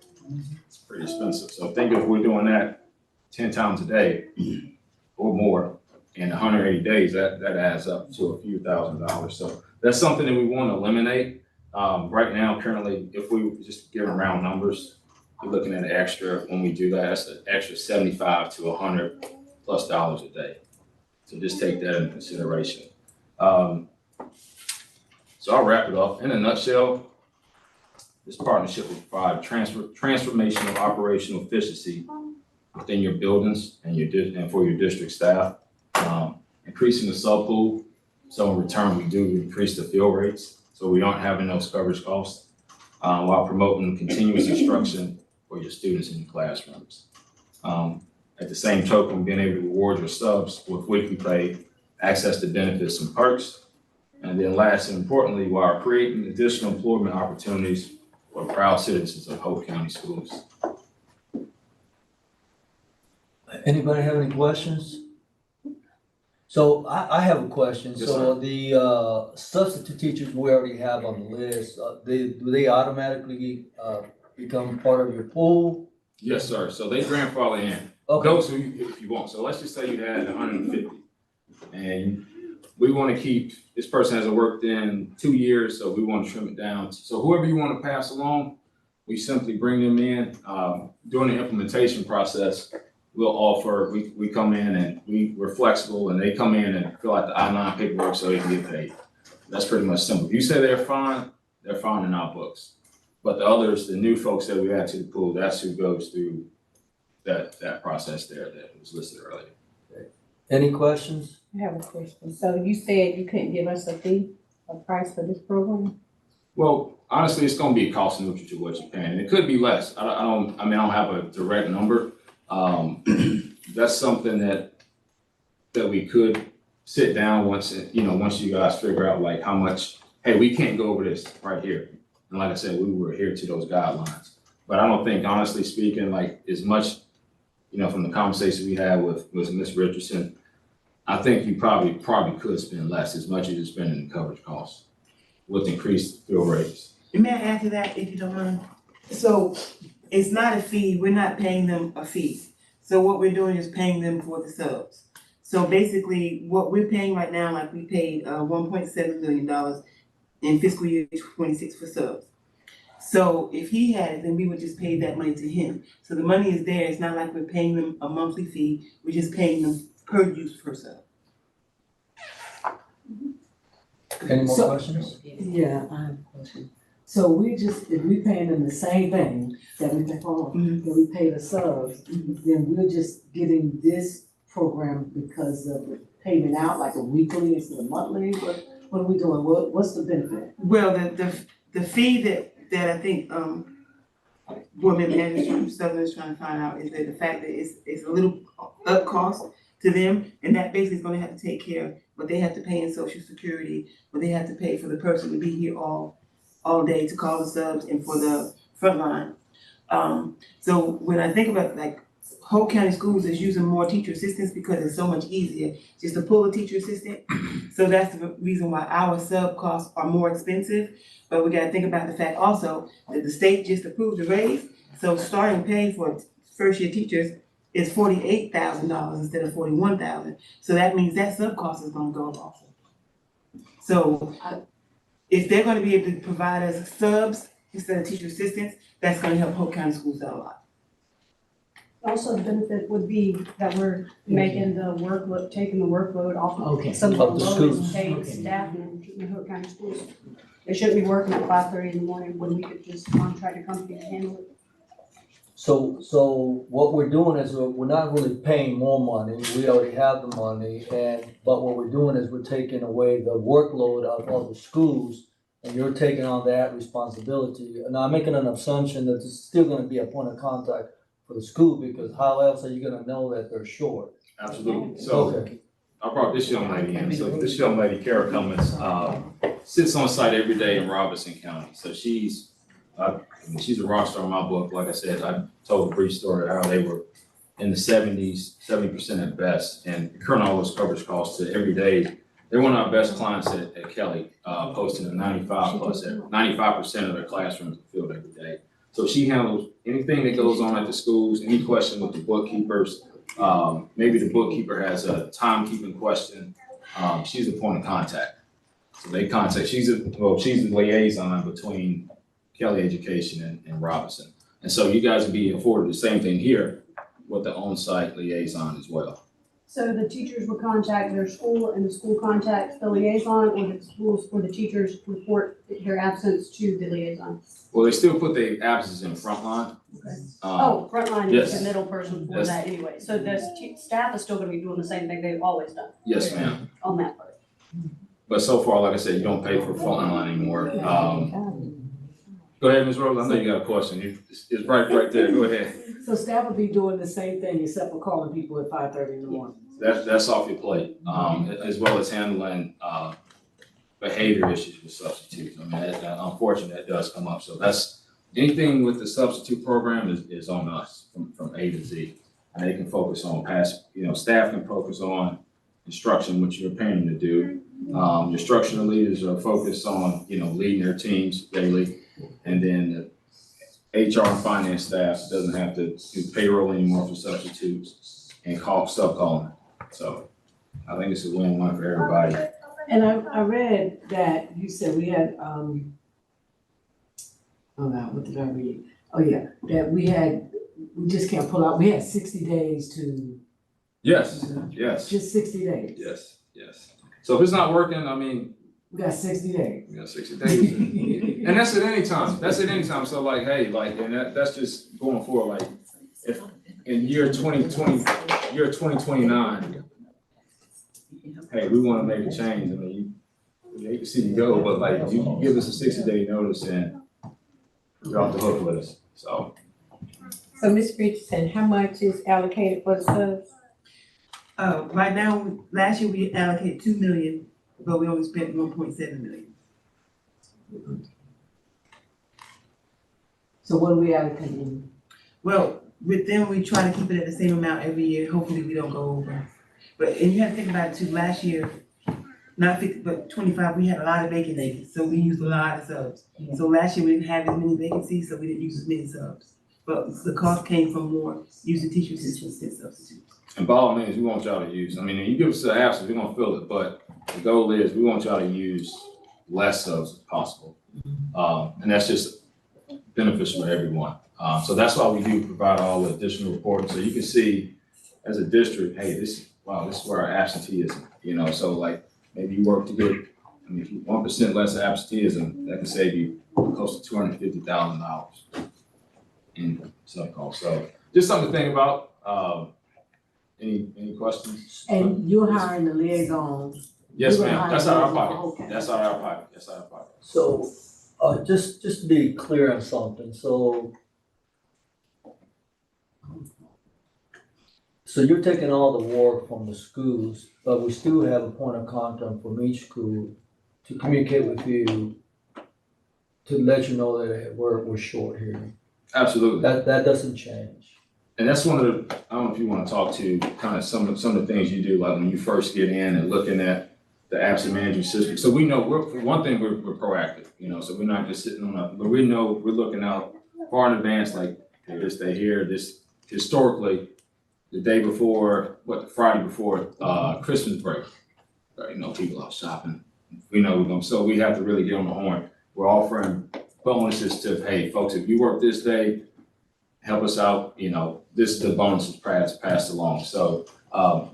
It's pretty expensive. So think if we're doing that 10 times a day or more in 180 days, that adds up to a few $1,000s. So that's something that we want to eliminate. Right now, currently, if we just give round numbers, you're looking at an extra, when we do that, that's an extra $75 to $100+ a day. So just take that into consideration. So I'll wrap it up. In a nutshell, this partnership will provide transformation of operational efficiency within your buildings and for your district staff, increasing the sub pool. So in return, we do increase the fill rates, so we aren't having those coverage costs, while promoting continuous instruction for your students in the classrooms. At the same token, being able to reward your subs with weekly pay, access to benefits and perks, and then last and importantly, while creating additional employment opportunities for proud citizens of Hope County Schools. Anybody have any questions? So I have a question. Yes, So the substitute teachers we already have on the list, do they automatically become part of your pool? Yes, sir. So they grandfather in. Okay. Those if you want. So let's just say you had 150, and we want to keep, this person hasn't worked in 2 years, so we want to trim it down. So whoever you want to pass along, we simply bring them in. During the implementation process, we'll offer, we come in and we're flexible, and they come in and fill out the I-9 paperwork so they can get paid. That's pretty much simple. If you say they're fine in our books. But the others, the new folks that we add to the pool, that's who goes through that process there that was listed earlier. Any questions? I have a question. So you said you couldn't give us a price for this program? Well, honestly, it's going to be cost neutral to what you're paying, and it could be less. I don't have a direct number. That's something that we could sit down once you guys figure out like how much. Hey, we can't go over this right here. And like I said, we were adhere to those guidelines. But I don't think, honestly speaking, like as much, from the conversation we had with Ms. Richardson, I think you probably could spend less as much as you're spending in coverage costs with increased fill rates. May I add to that, if you don't mind? So it's not a fee, we're not paying them a fee. So what we're doing is paying them for the subs. So basically, what we're paying right now, like we paid $1.7 million in fiscal year 26 for subs. So if he had it, then we would just pay that money to him. So the money is there, it's not like we're paying them a monthly fee, we're just paying them per use per sub. Any more So- questions? Yeah, I have a question. So if we paying them the same thing that we pay for, that we pay the subs, then we're just getting this program because of the payment out, like a weekly instead of monthly? What are we doing? What's the benefit? Well, the fee that I think, board member Andrews Southern is trying to find out is that the fact that it's a little up cost to them, and that basically is gonna have to take care of what they have to pay in social security, what they have to pay for the person to be here all day to call the subs and for the front line. So when I think about like Hope County Schools is using more teacher assistants because it's so much easier just to pull a teacher assistant. So that's the reason why our sub costs are more expensive. But we gotta think about the fact also that the state just approved a raise. So starting pay for first year teachers is $48,000 instead of $41,000. So that means that sub cost is gonna go up also. So if they're gonna be able to provide us subs instead of teacher assistants, that's gonna help Hope County Schools out a lot. Also, the benefit would be that we're making the workload, taking the workload off Okay. of some of Of the the lowest schools. paid Okay. staff in Hope County schools. They shouldn't be working at 5:30 in the morning when we could just contract a company to handle it. So what we're doing is we're not really paying more money, we already have the money, but what we're doing is we're taking away the workload of all the schools, and you're taking on that responsibility. And I'm making an assumption that there's still gonna be a point of contact for the school, because how else are you gonna know that they're short? Absolutely. So Okay. I brought this young lady in. So this young lady, Kara Cummins, sits on site every day in Robinson County. So she's a rock star in my book. Like I said, I told a brief story of how they were in the 70% at best, and incurring all those coverage costs to every day. They're one of our best clients at Kelly, posting a 95% of their classrooms filled every day. So she handles anything that goes on at the schools, any question with the bookkeepers. Maybe the bookkeeper has a timekeeping question. She's the point of contact. So they contact, she's the liaison between Kelly Education and Robinson. And so you guys would be afforded the same thing here with the on-site liaison as well. So the teachers would contact their school and the school contacts the liaison, or the schools or the teachers report their absence to the liaison? Well, they still put the absences in frontline. Frontline yes. is the middle person for Yes. that anyway. So the staff is still gonna be doing the same thing they've always done Yes, ma'am. on that part. But so far, like I said, you don't pay for frontline anymore. Go ahead, Ms. Rose. I know you got a question. It's right there. Go ahead. So staff will be doing the same thing except for calling people at 5:30 in the morning? That's off your plate, as well as handling, behavior issues with substitutes. I mean, unfortunately, that does come up. So that's, anything with the substitute program is on us from A to Z. And they can focus on staff can focus on instruction, which you're paying them to do. Your instructional leaders are focused on, leading their teams daily. And then the HR and finance staff doesn't have to do payroll anymore for substitutes and sub-calling. So I think it's a win-win for everybody. And I read that you said we had, oh God, what did I read? Oh yeah, that we just can't pull out, we had 60 days to. Yes. Just 60 days? Yes. So if it's not working, I mean, We got 60 days. we got 60 days. And that's at any time. So like, hey, and that's just going forward, like, if in year 2029, hey, we want to make a change. I mean, we hate to see you go, but like, you give us a 60-day notice and you're off the hook with us, so. So Ms. Richardson, how much is allocated for the subs? Right now, last year we allocated 2 million, but we only spent 1.7 million. So what are we allocating? Well, with them, we try to keep it at the same amount every year, hopefully we don't go over. But, and you have to think about it too, last year, not 50, but 25, we had a lot of vacancies, so we used a lot of subs. So last year, we didn't have as many vacancies, so we didn't use as many subs. But the cost came from more using teacher assistants than substitutes. And by all means, we want y'all to use, I mean, you give us the absence, we're gonna fill it, but the goal is, we want y'all to use less subs as possible. And that's just beneficial to everyone. So that's why we do provide all the additional reporting, so you can see as a district, hey, this is where our absenteeism, so like, maybe you work to get, I mean, if you 1% less absenteeism, that can save you close to $250,000 in sub cost. So just something to think about. Any questions? And you're hiring the liaison. Yes, You're ma'am. hiring That's out of the our liaison. pocket. Okay. That's out of our pocket. That's out of our pocket. So, just to be clear on something, so you're taking all the work from the schools, but we still have a point of contact from each school to communicate with you, to let you know that we're short here. Absolutely. That doesn't change. And that's one of the, I don't know if you want to talk to kind of some of the things you do, like when you first get in and looking at the absent management system. So we know for one thing, we're proactive, so we're not just sitting on but we know we're looking out far in advance, like, okay, this day here, this historically, the day before, Friday before Christmas break, people out shopping. We know we're going, so we have to really get on the horn. We're offering bonuses to, hey, folks, if you work this day, help us out, this is the bonuses passed along. So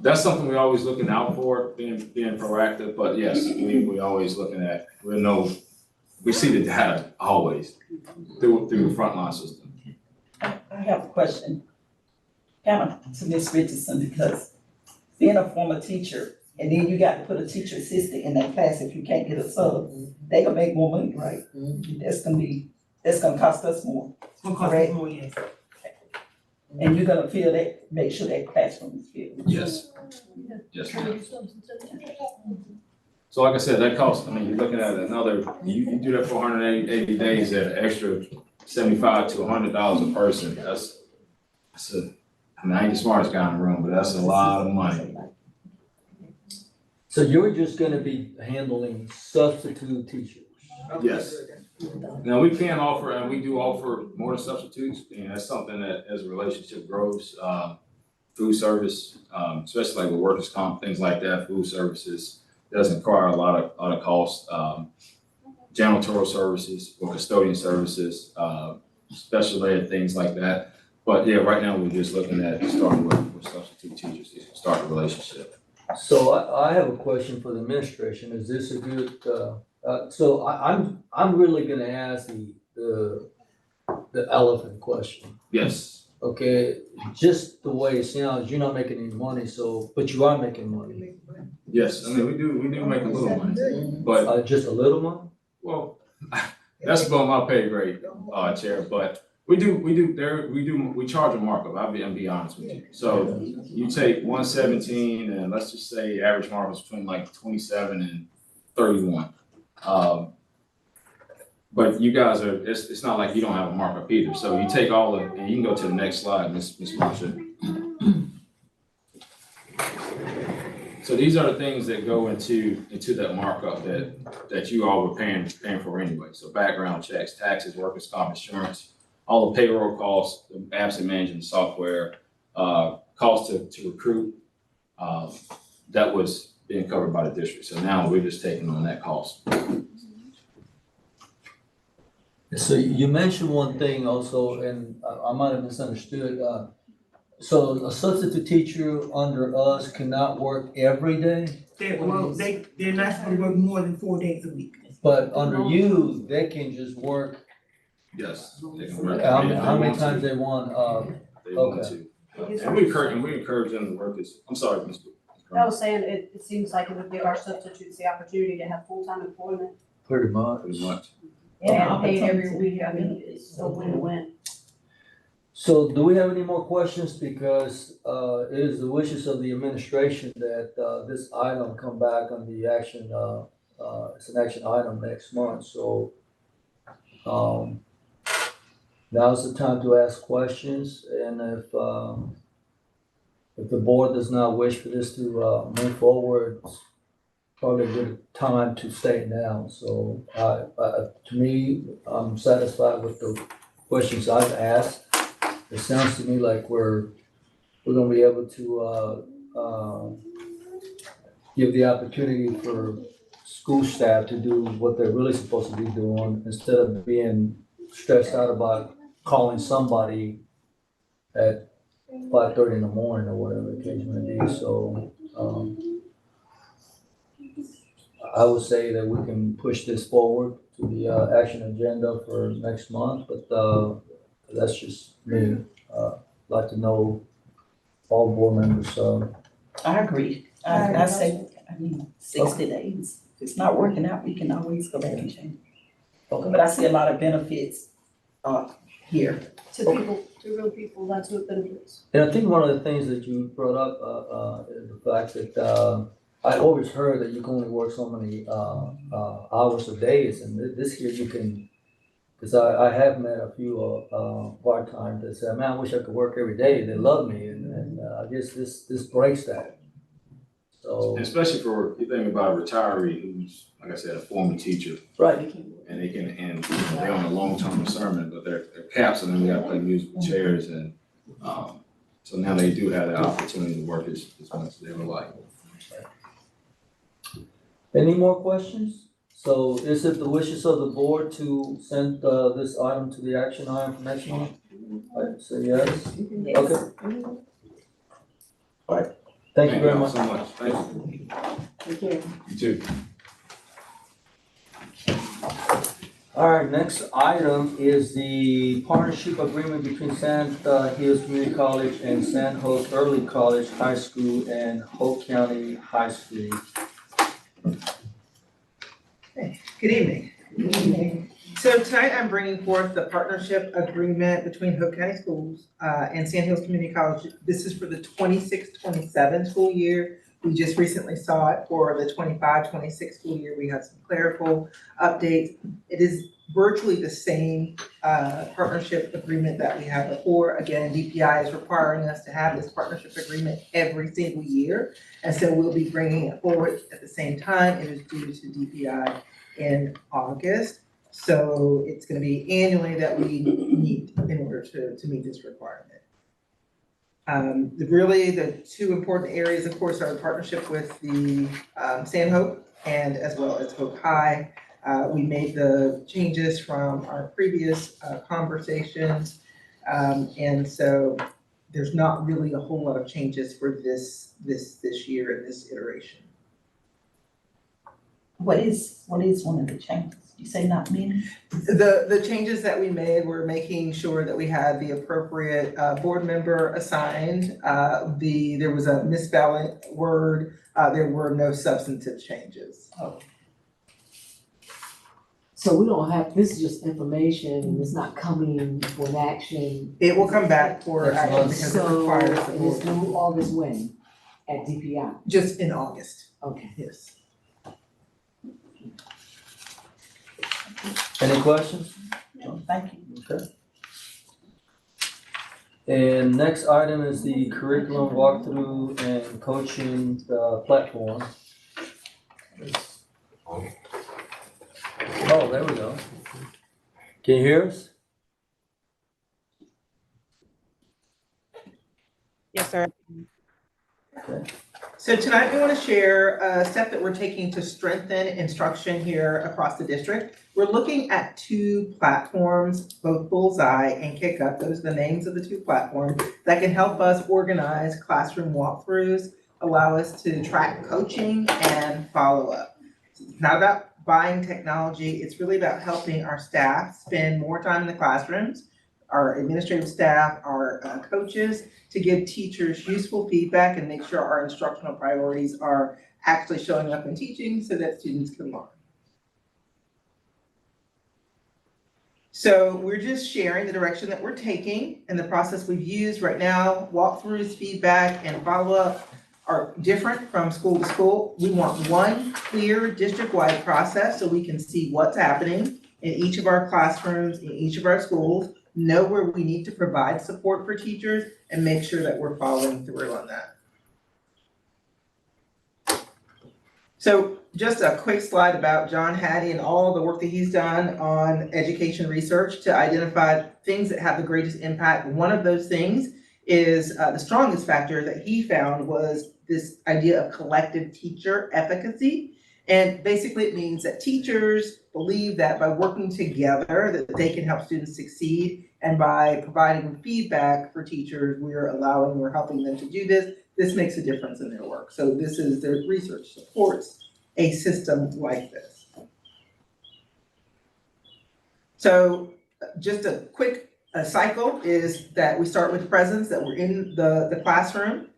that's something we're always looking out for, being proactive, but yes, we always looking at, we see the data always through the frontline system. I have a question, kind of to Ms. Richardson, because being a former teacher, and then you got to put a teacher assistant in that class if you can't get a sub, they gonna make more money, right? That's gonna cost us more, It's gonna cost us more, yes. and you're gonna fill that, make sure that classroom is filled. Yes. Yes, ma'am. So like I said, that costs, you're looking at another, you do that for 180 days at an extra $75 to $100 a person. I ain't the smartest guy in the room, but that's a lot of money. So you're just gonna be handling substitute teachers? Yes. Now, we can offer, and we do offer more than substitutes, and that's something that as a relationship grows, food service, especially like with workers' comp, things like that, food services, doesn't require a lot of cost. Janitorial services or custodian services, special ed, things like that. But yeah, right now we're just looking at starting with substitute teachers to start a relationship. So I have a question for the administration. Is this a good, so I'm really gonna ask the elephant question. Yes. Okay, just the way it sounds, you're not making any money, but you are making money. Yes, we do make a little money, but Just a little money? well, that's above my pay grade, Chair, but we charge a markup, I'll be honest with you. So you take 117 and let's just say average markup is between like 27 and 31. But you guys it's not like you don't have a markup either. So you take all of, and you can go to the next slide, Ms. Marsha. So these are the things that go into that markup that you all were paying for anyway. So background checks, taxes, workers' comp, insurance, all the payroll costs, the absent management software, costs to recruit, that was being covered by the district. So now we're just taking on that cost. So you mentioned one thing also, and I might have misunderstood. So a substitute teacher under us cannot work every day, They're not supposed to work more than 4 days a week. but under you, they can just work Yes. They can work how many times they want. They want to. And we encourage them to work this. I'm sorry, Ms. I was saying, it seems like it would give our substitutes the opportunity to have full-time employment Pretty much. Pretty much. and paid every week. I mean, it's a win-win. So do we have any more questions? Because it is the wishes of the administration that this item come back on the action, it's an action item next month, so now's the time to ask questions, and if the board does not wish for this to, move forward, it's probably a good time to stay down. So, to me, I'm satisfied with the questions I've asked. It sounds to me like we're gonna be able to, give the opportunity for school staff to do what they're really supposed to be doing instead of being stressed out about calling somebody at 5:30 in the morning or whatever the case may be. So, I would say that we can push this forward to the, action agenda for next month, but, that's just me. Like to know all board members, I agree. I say, 60 days. If it's not working out, we can always go back and change. But I see a lot of benefits, here. To real people, that's what benefits. And I think one of the things that you brought up, is the fact that, I always heard that you can only work so many, hours a day, and this year you can, because I have met a few, part-time that say, man, I wish I could work every day, they love me, and I guess this breaks that. So, Especially for, you think about a retiree who's, like I said, a former teacher, right, and they can, and they're on a long-term assignment, but they're caps, and then we gotta play musical chairs, and, so now they do have the opportunity to work as much as they would like. any more questions? So is it the wishes of the board to send, this item to the action item for next month? I say yes. Okay. All right. Thank you very much. So much, thank you. Take care. You too. All right, next item is the partnership agreement between Sand Hills Community College and San Jose Early College High School and Hope County High School. Good evening. So tonight I'm bringing forth the partnership agreement between Hope County Schools and Sand Hills Community College. This is for the 26-27 school year. We just recently saw it for the 25-26 school year. We had some clerical updates. It is virtually the same partnership agreement that we had before. Again, DPI is requiring us to have this partnership agreement every single year. And so we'll be bringing it forward at the same time. It is due to DPI in August. So it's going to be annually that we meet in order to meet this requirement. Really the two important areas, of course, are the partnership with the San Hope and as well as Hope High. We made the changes from our previous conversations. And so there's not really a whole lot of changes for this year in this iteration. What is one of the changes? You say not many? The changes that we made were making sure that we had the appropriate board member assigned. There was a misspelling word. There were no substantive changes. Oh. So we don't have, this is just information, and it's not coming for an action. It will come back for Next action month. because it So, requires the and it's board. due August when? At DPI? Just in August, Okay. yes. Any questions? No, thank you. Okay. And next item is the curriculum walkthrough and coaching platform. Oh, there we go. Can you hear us? Yes, sir. Okay. So tonight we want to share a step that we're taking to strengthen instruction here across the district. We're looking at two platforms, both Bullseye and KickUp. Those are the names of the two platforms that can help us organize classroom walkthroughs, allow us to track coaching and follow up. It's not about buying technology. It's really about helping our staff spend more time in the classrooms, our administrative staff, our coaches, to give teachers useful feedback and make sure our instructional priorities are actually showing up in teaching so that students can learn. So we're just sharing the direction that we're taking and the process we've used right now. Walkthroughs, feedback, and follow-up are different from school to school. We want one clear district-wide process so we can see what's happening in each of our classrooms, in each of our schools, know where we need to provide support for teachers, and make sure that we're following through on that. So just a quick slide about John Hattie and all the work that he's done on education research to identify things that have the greatest impact. One of those things is the strongest factor that he found was this idea of collective teacher efficacy. And basically it means that teachers believe that by working together that they can help students succeed. And by providing feedback for teachers, we're helping them to do this. This makes a difference in their work. So their research supports a system like this. So just a quick cycle is that we start with presence, that we're in the classroom,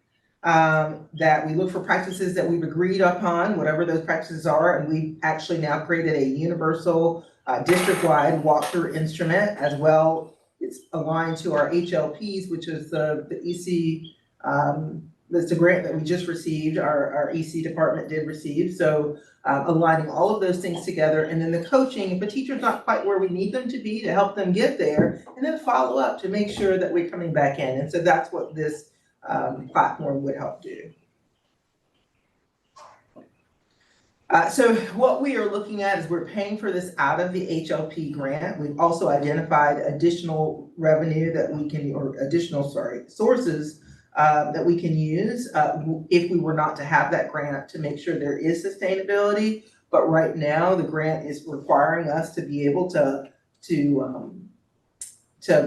that we look for practices that we've agreed upon, whatever those practices are, and we've actually now created a universal district-wide walkthrough instrument as well. It's aligned to our HLPs, which is the EC, that's a grant that we just received, our EC department did receive. So aligning all of those things together, and then the coaching, if a teacher's not quite where we need them to be to help them get there, and then follow up to make sure that we're coming back in. And so that's what this platform would help do. So what we are looking at is we're paying for this out of the HLP grant. We've also identified additional revenue that we can, or additional, sources that we can use if we were not to have that grant to make sure there is sustainability. But right now the grant is requiring us to be able to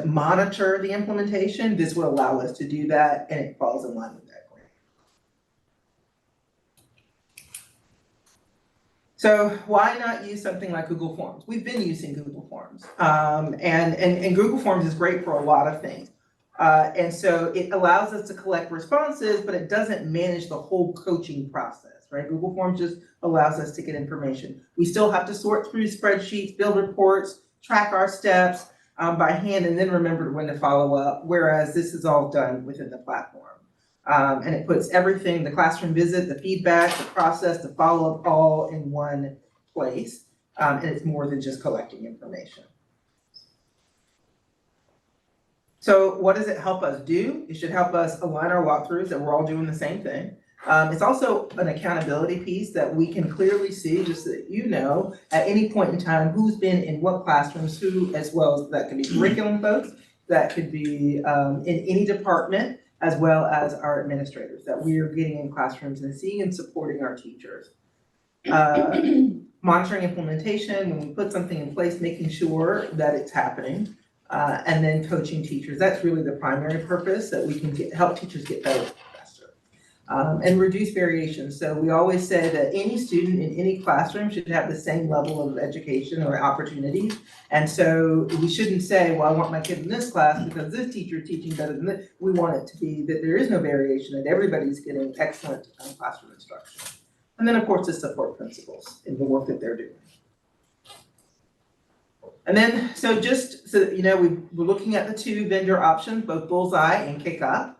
monitor the implementation. This would allow us to do that, and it falls in line with that grant. So why not use something like Google Forms? We've been using Google Forms, and Google Forms is great for a lot of things. And so it allows us to collect responses, but it doesn't manage the whole coaching process, right? Google Forms just allows us to get information. We still have to sort through spreadsheets, build reports, track our steps by hand, and then remember when to follow up, whereas this is all done within the platform. And it puts everything, the classroom visit, the feedback, the process, the follow-up, all in one place. And it's more than just collecting information. So what does it help us do? It should help us align our walkthroughs that we're all doing the same thing. It's also an accountability piece that we can clearly see, just so that you know, at any point in time, who's been in what classrooms, who, as well as that could be curriculum folks, that could be in any department, as well as our administrators that we are getting in classrooms and seeing and supporting our teachers. Monitoring implementation, when we put something in place, making sure that it's happening. And then coaching teachers. That's really the primary purpose, that we can help teachers get better faster. And reduce variation. So we always say that any student in any classroom should have the same level of education or opportunity. And so we shouldn't say, well, I want my kid in this class because this teacher is teaching better than this. We want it to be that there is no variation, that everybody's getting excellent classroom instruction. And then of course the support principals in the work that they're doing. And then, so just so that you know, we're looking at the two vendor options, both Bullseye and KickUp.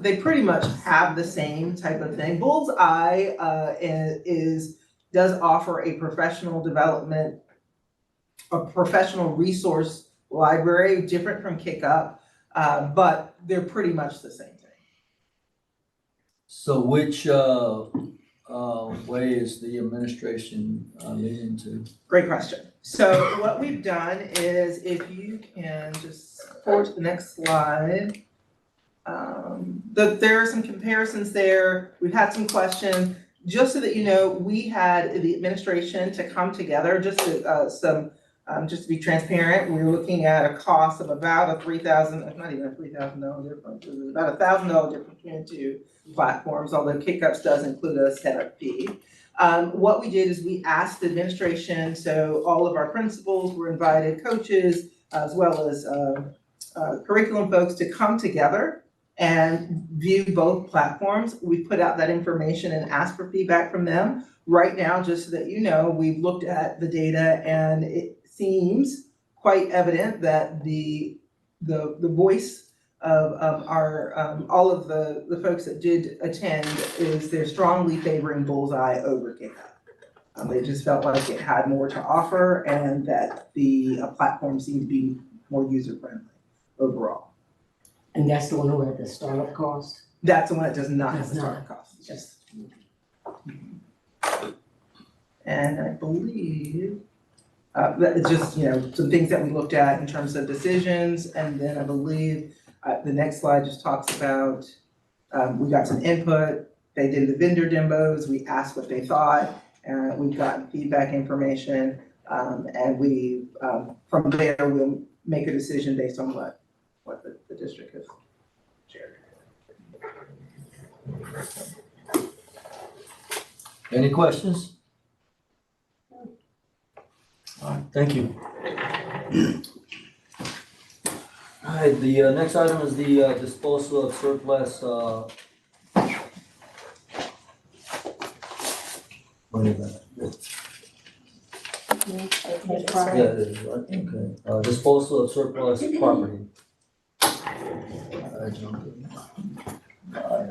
They pretty much have the same type of thing. Bullseye does offer a professional development, a professional resource library, different from KickUp, but they're pretty much the same thing. So which way is the administration leaning to? Great question. So what we've done is, if you can just forward to the next slide. There are some comparisons there. We've had some questions. Just so that you know, we had the administration to come together, just to just to be transparent. We were looking at a cost of about a $3,000, not even a $3,000 difference. It was about $1,000 difference between the two platforms, although KickUps does include a setup fee. What we did is we asked the administration, so all of our principals were invited, coaches, as well as curriculum folks, to come together and view both platforms. We put out that information and asked for feedback from them. Right now, just so that you know, we've looked at the data, and it seems quite evident that the voice of our all of the folks that did attend is they're strongly favoring Bullseye over KickUp. They just felt like it had more to offer, and that the platform seemed to be more user-friendly overall. And that's the one who had the startup cost? That's the one that does not have a Does not. startup cost, yes. And I believe, that it's just, some things that we looked at in terms of decisions, and then I believe, the next slide just talks about, we got some input, they did the vendor demos, we asked what they thought, and we've gotten feedback information, and we, from there, we'll make a decision based on what the district has shared. Any questions? All right, thank you. All right, the next item is the disposal of surplus, what is that? Yeah, it is, right, okay. Disposal of surplus property.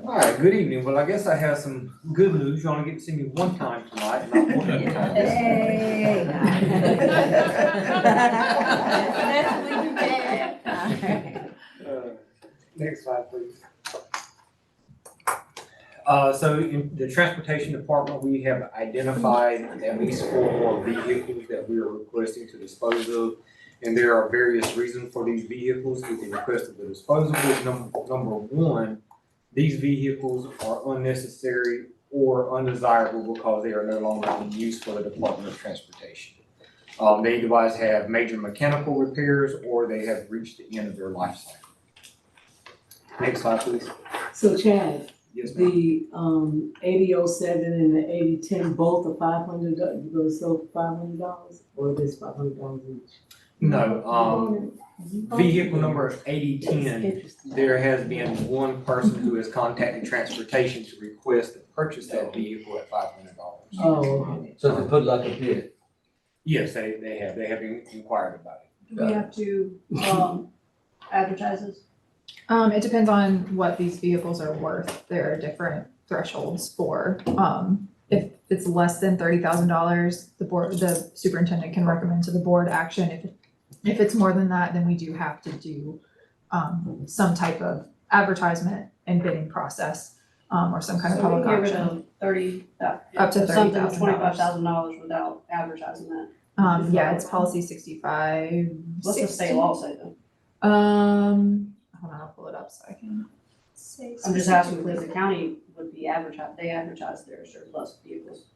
All right, good evening. Well, I guess I have some good news. You only get to see me one time tonight, not more than time. Hey. That's what you did. Next slide, please. So in the transportation department, we have identified at least 4 more vehicles that we are requesting to dispose of. And there are various reasons for these vehicles with the request of the disposal. Number one, these vehicles are unnecessary or undesirable because they are no longer in use for the Department of Transportation. They otherwise have major mechanical repairs or they have reached the end of their life cycle. Next slide, please. So Chad, Yes, ma'am. the 8007 and the 8010, both are $500, you gonna sell $500 or this $500 each? No, vehicle number 8010, there has been one person who has contacted transportation to request to purchase that vehicle at $500. Oh, okay. So they put like a bid. Yes, they have inquired about it. Do we have to, advertise this? It depends on what these vehicles are worth. There are different thresholds for, if it's less than $30,000, the superintendent can recommend to the board action. If it's more than that, then we do have to do, some type of advertisement and bidding process, or some kind of public So we get rid auction. of 30, Up to something $30,000. $25,000 without advertising that. Yeah, it's policy 65. What's the state law say then? Hold on, I'll pull it up so I can say. I'm just asking because the county would be they advertise their surplus vehicles.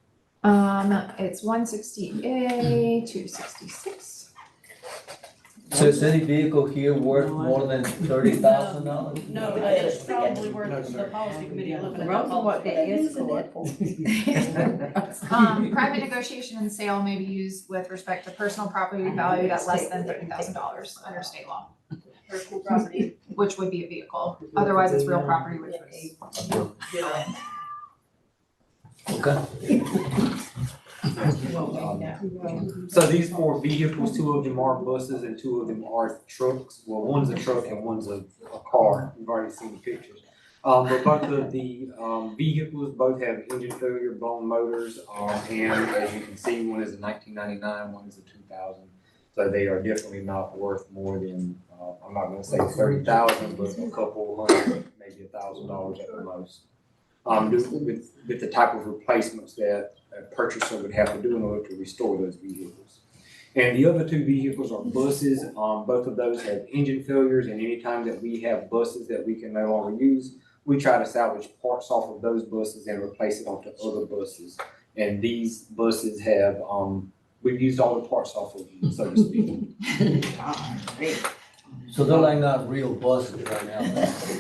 It's 160A, 266. So is any vehicle here worth more than $30,000? No, but it's probably worth the policy committee looking at that What policy. the escort. Private negotiation and sale may be used with respect to personal property valued at less than $30,000 under state law, Personal property. which would be a vehicle. Otherwise, it's real property, which was. Okay. So these 4 vehicles, 2 of them are buses and 2 of them are trucks. Well, one's a truck and one's a car. You've already seen the pictures. But both of the vehicles both have engine failure, blown motors, and as you can see, one is a 1999, one is a 2000. So they are definitely not worth more than, I'm not gonna say 30,000, but a couple hundred, maybe $1,000 at the most. With the type of replacements that a purchaser would have to do in order to restore those vehicles. And the other 2 vehicles are buses. Both of those have engine failures, and anytime that we have buses that we can no longer use, we try to salvage parts off of those buses and replace it onto other buses. And these buses have, we've used all the parts off of them, so to speak. So they're like not real buses right now.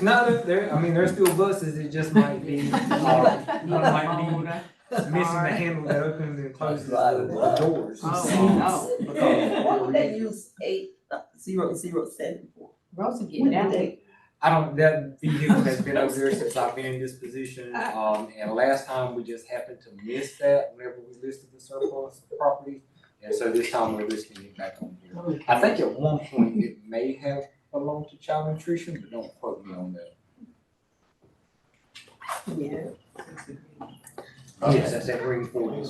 No, they're still buses. It just might be, missing the handle that opens and closes the doors. What would they use 8007 for? Rosa getting down. That vehicle has been over there since I've been in this position, and last time we just happened to miss that whenever we listed the surplus property. And so this time we're listing it back on here. I think at one point it may have belonged to child nutrition, but don't quote me on that. Yeah. Yes, that's that green Ford.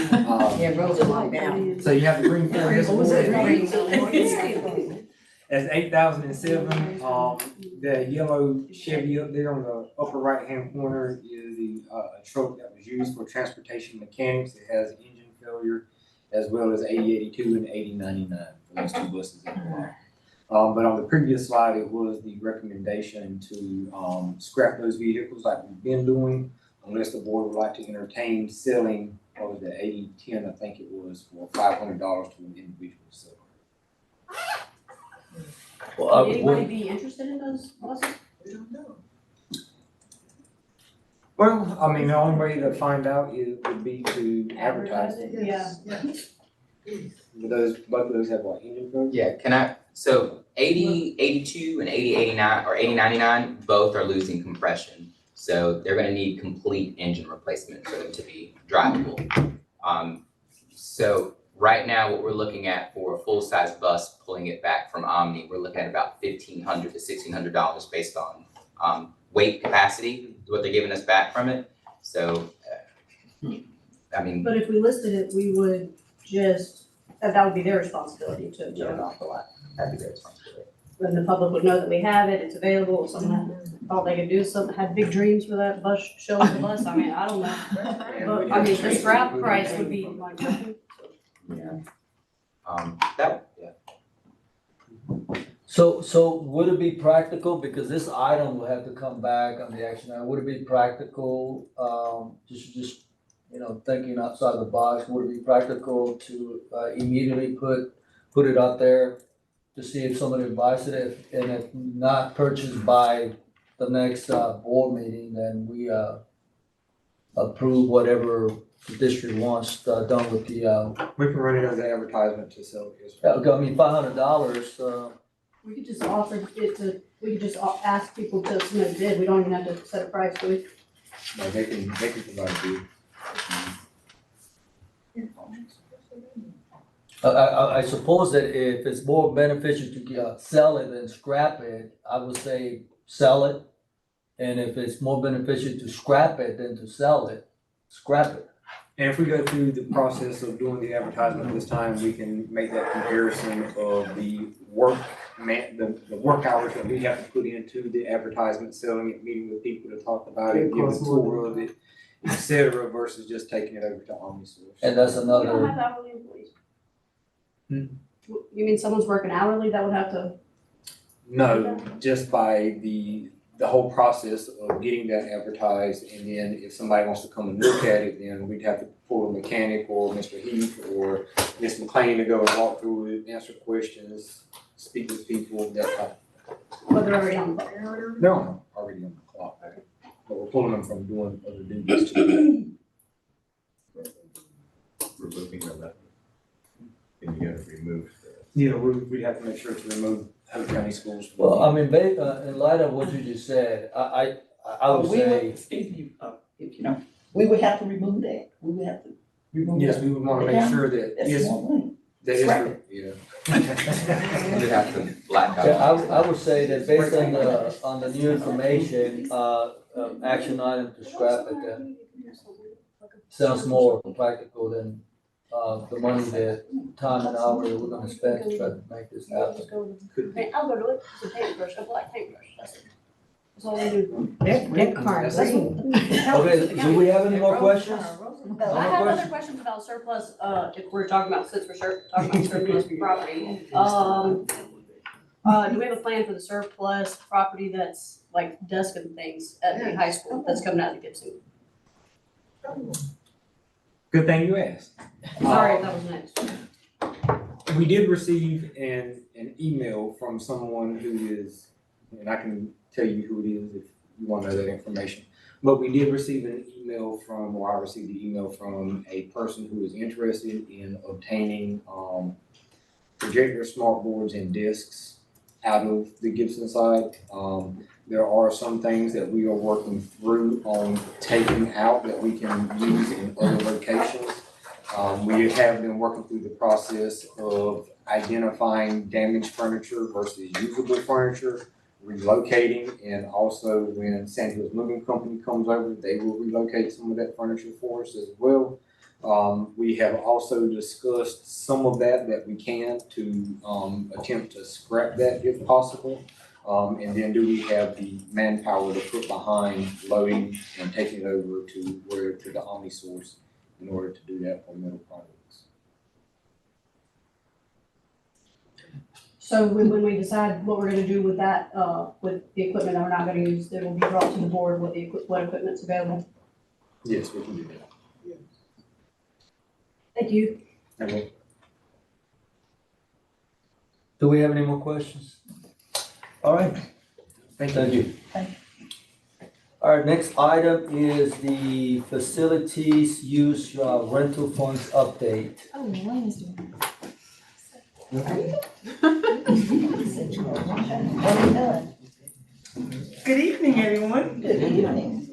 Yeah, Rosa walked down. So you have the green four HCS Was it Board. green? That's 8,007. The yellow Chevy up there on the upper right-hand corner is the, a truck that was used for transportation mechanics. It has engine failure as well as 8082 and 8099 for those two buses in the lot. But on the previous slide, it was the recommendation to, scrap those vehicles like we've been doing, unless the board would like to entertain selling, what was it, 8010, I think it was, for $500 to an individual seller. Well, Would anybody be interested in those buses? Well, I mean, the only way to find out would be to advertise it. Yeah. But those, both of those have what, engine failure? Yeah, so 80, 82, and 80, 89, or 80, 99, both are losing compression. So they're gonna need complete engine replacement for them to be drivable. So right now, what we're looking at for a full-size bus, pulling it back from Omni, we're looking at about $1,500 to $1,600 based on weight capacity, what they're giving us back from it. So, I mean, But if we listed it, we would just, that would be their responsibility to turn it off the lot. that'd be their responsibility. Then the public would know that we have it, it's available, if someone thought they could do something, had big dreams for that bus, show us the bus, I mean, I don't know. But, I mean, the scrap price would be like, Yeah, So would it be practical, because this item will have to come back on the action item, would it be practical, just, you know, thinking outside the box, would it be practical to immediately put it out there to see if somebody buys it, and if not purchased by the next board meeting, then we approve whatever the district wants done with the, We can run it as an advertisement to sell it. I mean, $500, we could just offer it to, we could just ask people to submit a bid, we don't even have to set a price, do we? Like they can provide a bid. I suppose that if it's more beneficial to sell it than scrap it, I would say sell it. And if it's more beneficial to scrap it than to sell it, scrap it. And if we go through the process of doing the advertisement this time, we can make that comparison of the work the work hours that we have to put into the advertisement, selling it, meeting with people to talk about it, give a tour of it, et cetera, versus just taking it over to OmniSource. And that's We another. don't have hourly employees. You mean someone's working hourly, that would have to? No, just by the whole process of getting that advertised, and then if somebody wants to come and look at it, then we'd have to pull a mechanic or Mr. Heath or Ms. McLean to go and walk through it, answer questions, speak with people, that type. But they're already on the clock. They're already on the clock, but we're pulling them from doing other duties too. Removing the left. And you gotta remove Yeah, we'd have to make sure to remove Hope County Schools. Well, I mean, in light of what you just said, I would We say. excuse me, if you know, we would have to remove that, we would have to remove that. Yes, we would want to make sure that, That's yes, one thing. that is, Scrap it. yeah. You'd have to black out. Yeah, I would say that based on the new information, action item to scrap it, then sounds more practical than the money that time and hour that we're gonna spend to try to make this happen. I'll go do it, it's a paintbrush, I like paintbrush, that's all they do. That car is green. Okay, do we have any more questions? I have other questions about surplus, if we're talking about, since we're talking about surplus property. Do we have a plan for the surplus property that's like desk and things at the high school that's coming out of Gibson? Good thing you asked. Sorry if that was next. We did receive an email from someone who is, and I can tell you who it is if you want to know that information. But we did receive an email from, or I received an email from a person who is interested in obtaining projector smart boards and discs out of the Gibson side. There are some things that we are working through on taking out that we can use in other locations. We have been working through the process of identifying damaged furniture versus usable furniture, relocating, and also when Sand Hills Moving Company comes over, they will relocate some of that furniture for us as well. We have also discussed some of that we can to attempt to scrap that if possible. And then do we have the manpower to put behind loading and taking it over to the Omni source in order to do that for middle projects? So when we decide what we're gonna do with that, with the equipment that we're not gonna use, it will be brought to the board with what equipment's available. Yes, we can do that. Thank you. Okay. Do we have any more questions? All right, Thank thank you. All right, next item is the facilities use rental funds update. Oh, Wayne is doing Good evening, everyone. Good evening.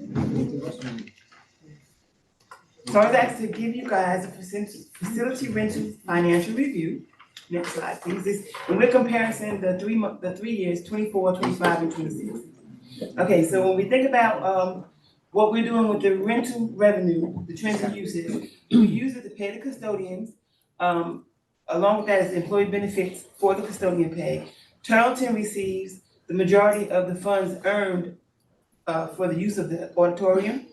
So I was asked to give you guys a facility rental financial review. Next slide, please. And we're comparing the 3 years, 24, 25, and 26. Okay, so when we think about what we're doing with the rental revenue, the trends and uses, we use it to pay the custodians. Along with that is employee benefits for the custodian pay. Tarleton receives the majority of the funds earned for the use of the auditorium.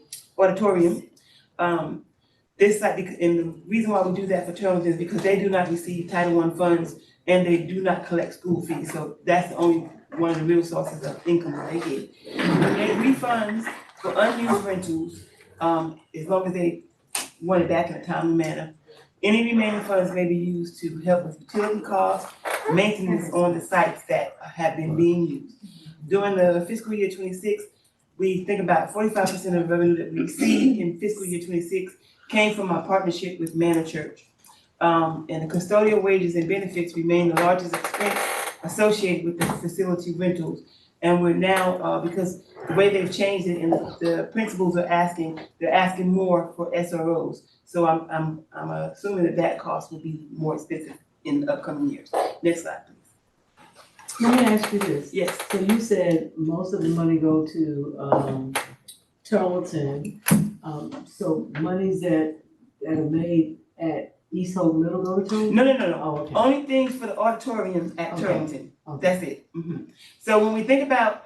This and the reason why we do that for Tarleton is because they do not receive Title I funds and they do not collect school fees. So that's the only one of the real sources of income that they get. They get refunds for unused rentals, as long as they want it back in a timely manner. Any remaining funds may be used to help with utility costs, maintenance on the sites that have been being used. During the fiscal year 26, we think about 45% of revenue that we received in fiscal year 26 came from our partnership with Manor Church. And the custodial wages and benefits remain the largest expense associated with the facility rentals. And we're now, because the way they've changed it and the principals are they're asking more for SROs. So I'm assuming that cost will be more expensive in the upcoming years. Next slide, please. Let me ask you this. Yes. So you said most of the money go to, Tarleton. So monies that are made at East Hope Middle go to Tarleton? No. Oh, okay. Only things for the auditorium at Okay. Tarleton. Okay. That's it. So when we think about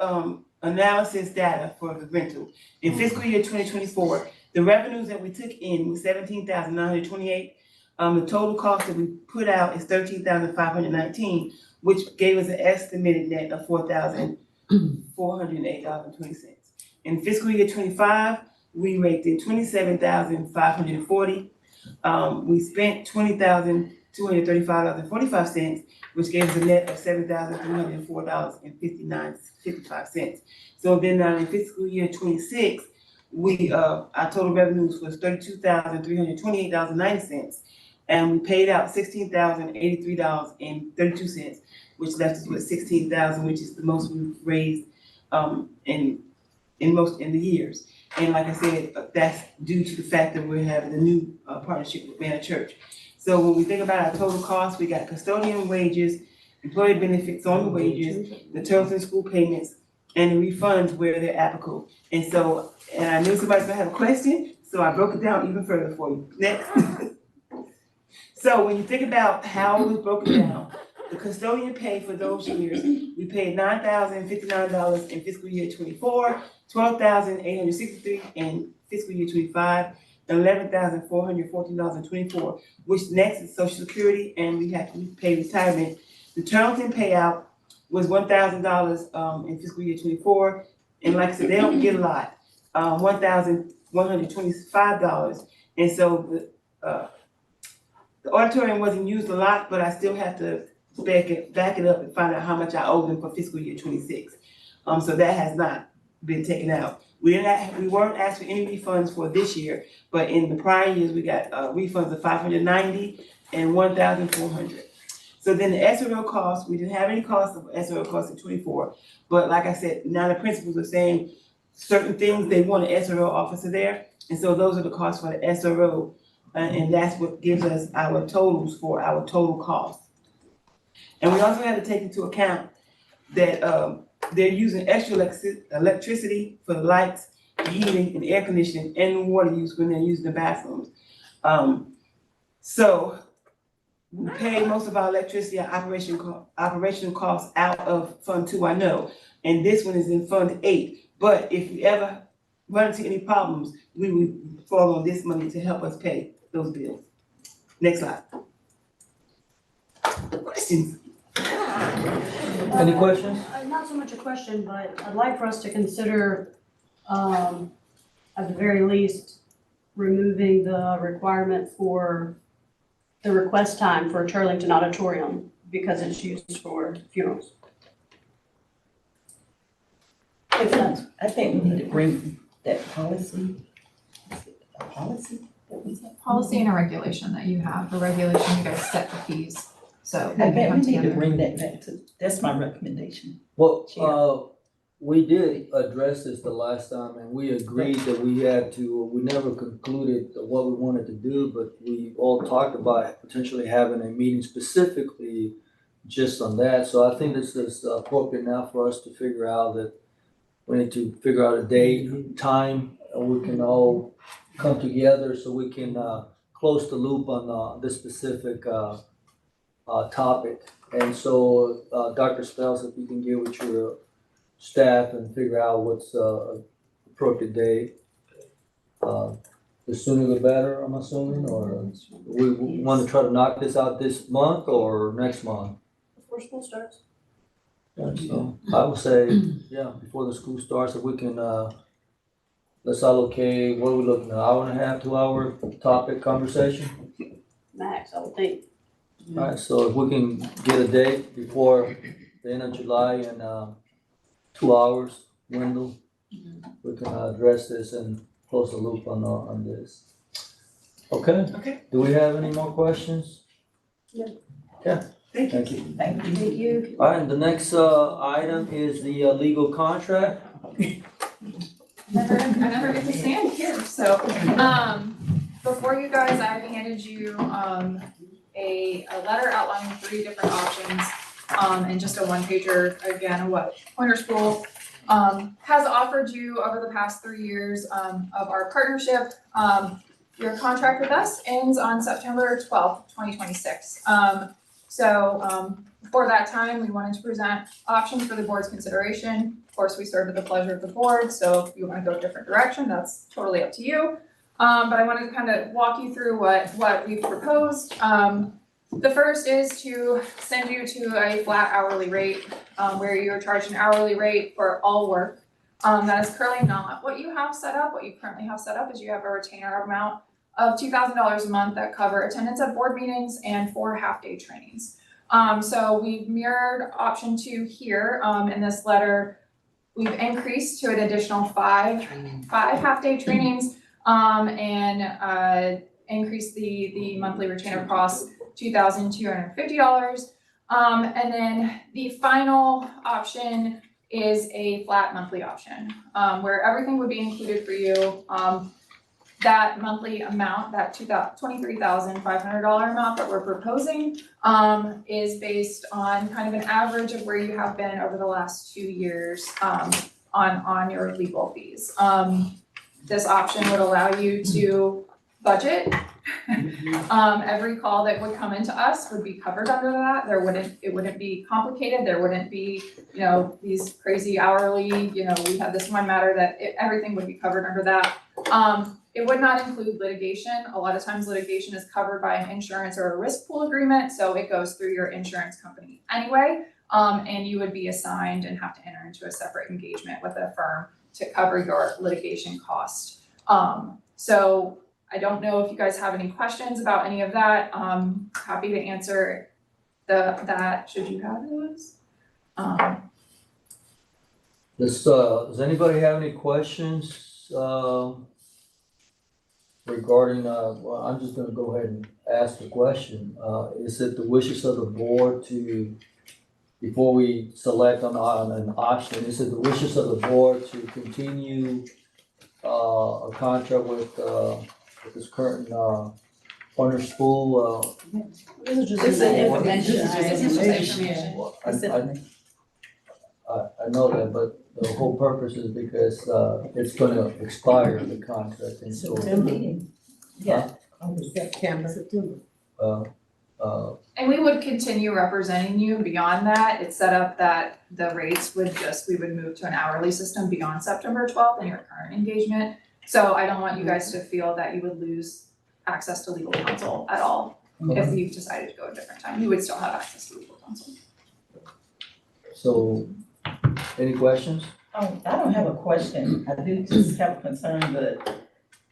analysis data for the rental, in fiscal year 2024, the revenues that we took in was 17,928. The total cost that we put out is 13,519, which gave us an estimated net of $4,408.20. In fiscal year 25, we raked in 27,540. We spent $20,235.45, which gave us a net of $7,304.55. So then in fiscal year 26, our total revenues was $32,328.90, and we paid out $16,083.32, which left us with $16,000, which is the most we've raised in the years. And like I said, that's due to the fact that we're having a new partnership with Manor Church. So when we think about our total costs, we got custodian wages, employee benefits on the wages, the Tarleton school payments, and the refunds where they're applicable. And I knew somebody's gonna have a question, so I broke it down even further for you. Next. So when you think about how it was broken down, the custodian pay for those years, we paid $9,059 in fiscal year 24, $12,863 in fiscal year 25, and $11,414.24, which next is Social Security, and we have to pay retirement. The Tarleton payout was $1,000 in fiscal year 24, and like I said, they don't get a lot, $1,125, and so the auditorium wasn't used a lot, but I still have to back it up and find out how much I owe them for fiscal year 26. So that has not been taken out. We weren't asked for any refunds for this year, but in the prior years, we got refunds of $590 and $1,400. So then the SRO costs, we didn't have any costs of SRO costs in 24, but like I said, now the principals are saying certain things, they want an SRO officer there, and so those are the costs for the SRO, and that's what gives us our totals for our total costs. And we also have to take into account that they're using extra electricity for the lights, heating, and air conditioning, and the water use when they're using the bathrooms. So we pay most of our electricity and operational costs out of Fund 2, I know, and this one is in Fund 8. But if we ever run into any problems, we would fall on this money to help us pay those bills. Next slide. Questions? Any questions? Not so much a question, but I'd like for us to consider, at the very least, removing the requirement for the request time for Turlington Auditorium because it's used for funerals. If that's, I think we need to bring that policy, a policy that we said. Policy and a regulation that you have, the regulation, you guys set the fees, so I they bet come we need to together. bring that back to, that's my recommendation. Well, we did address this the last time and we agreed that we had to, we never concluded what we wanted to do, but we all talked about potentially having a meeting specifically just on that. So I think this is appropriate now for us to figure out that we need to figure out a date, time, and we can all come together so we can close the loop on this specific topic. And so, Dr. Spells, if you can get with your staff and figure out what's appropriate date. The sooner the better, I'm assuming, or we want to try to knock this out this month or next month? before school starts. Yeah, so I would say, yeah, before the school starts, if we can, let's allocate, what are we looking at, hour and a half, 2 hour topic conversation? Max, I would think. Alright, so if we can get a date before the end of July and 2 hours window, we can address this and close the loop on this. Okay? Okay. Do we have any more questions? Yeah. Yeah. Thank you. Thank you. Thank you. Thank you. Alright, and the next item is the legal contract. I never get to stand here, so, before you guys, I handed you, a letter outlining 3 different options, and just a 1-pager, again, what Pointer School, has offered you over the past 3 years, of our partnership. Your contract with us ends on September 12th, 2026. For that time, we wanted to present options for the board's consideration. Of course, we serve at the pleasure of the board, so if you wanna go a different direction, that's totally up to you. But I wanted to kind of walk you through what we've proposed. The first is to send you to a flat hourly rate, where you're charged an hourly rate for all work. That is currently not what you have set up. What you currently have set up is you have a retainer amount of $2,000 a month that cover attendance at board meetings and 4 half-day trainings. So we've mirrored option 2 here, in this letter. We've increased to an additional 5 half-day trainings, and increased the monthly retainer cost $2,250. And then the final option is a flat monthly option, where everything would be included for you. That monthly amount, that $23,500 amount that we're proposing, is based on kind of an average of where you have been over the last 2 years, on your legal fees. This option would allow you to budget. Every call that would come into us would be covered under that. It wouldn't be complicated. There wouldn't be, these crazy hourly, we have this one matter that everything would be covered under that. It would not include litigation. A lot of times litigation is covered by an insurance or a risk pool agreement, so it goes through your insurance company anyway. And you would be assigned and have to enter into a separate engagement with a firm to cover your litigation cost. So I don't know if you guys have any questions about any of that. Happy to answer that should you have those. Does anybody have any questions regarding, well, I'm just gonna go ahead and ask the question. Is it the wishes of the board to, before we select on an option, is it the wishes of the board to continue a contract with this current Pointer School? This is just This is information. information. I know that, but the whole purpose is because it's gonna expire, the contract, and so. Yeah, Oh, September. And we would continue representing you beyond that. It's set up that the rates we would move to an hourly system beyond September 12th in your current engagement. So I don't want you guys to feel that you would lose access to legal counsel at all if you've decided to go a different time. You would still have access to legal counsel. So, any questions? I don't have a question. I do just have a concern, but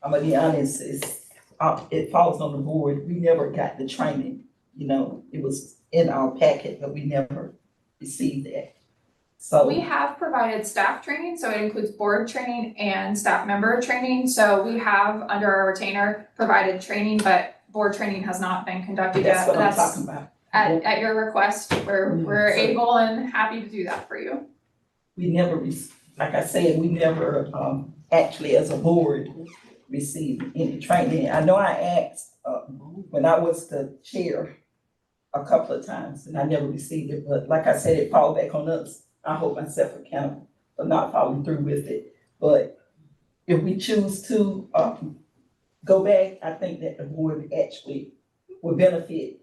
I'm gonna be honest, it falls on the board. We never got the training. You know, it was in our packet, but we never received that. So. We have provided staff training, so it includes board training and staff member training. So we have, under our retainer, provided training, but board training has not been conducted yet. That's what I'm talking about. At your request, we're able and happy to do that for you. We never, like I said, we never, actually as a board received any training. I know I asked, when I was the chair a couple of times and I never received it, but like I said, it fall back on us. I hold myself accountable for not following through with it. But if we choose to, go back, I think that the board actually will benefit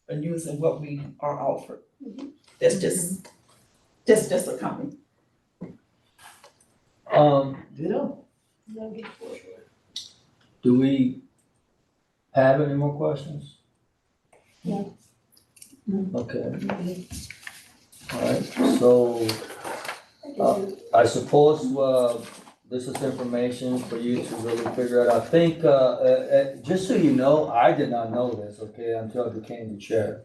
from using what we are offered. That's just a comment. Do we have any more questions? No. Okay. All right, so, I suppose, this is information for you to really figure out. I think, just so you know, I did not know this, okay, until I became the chair.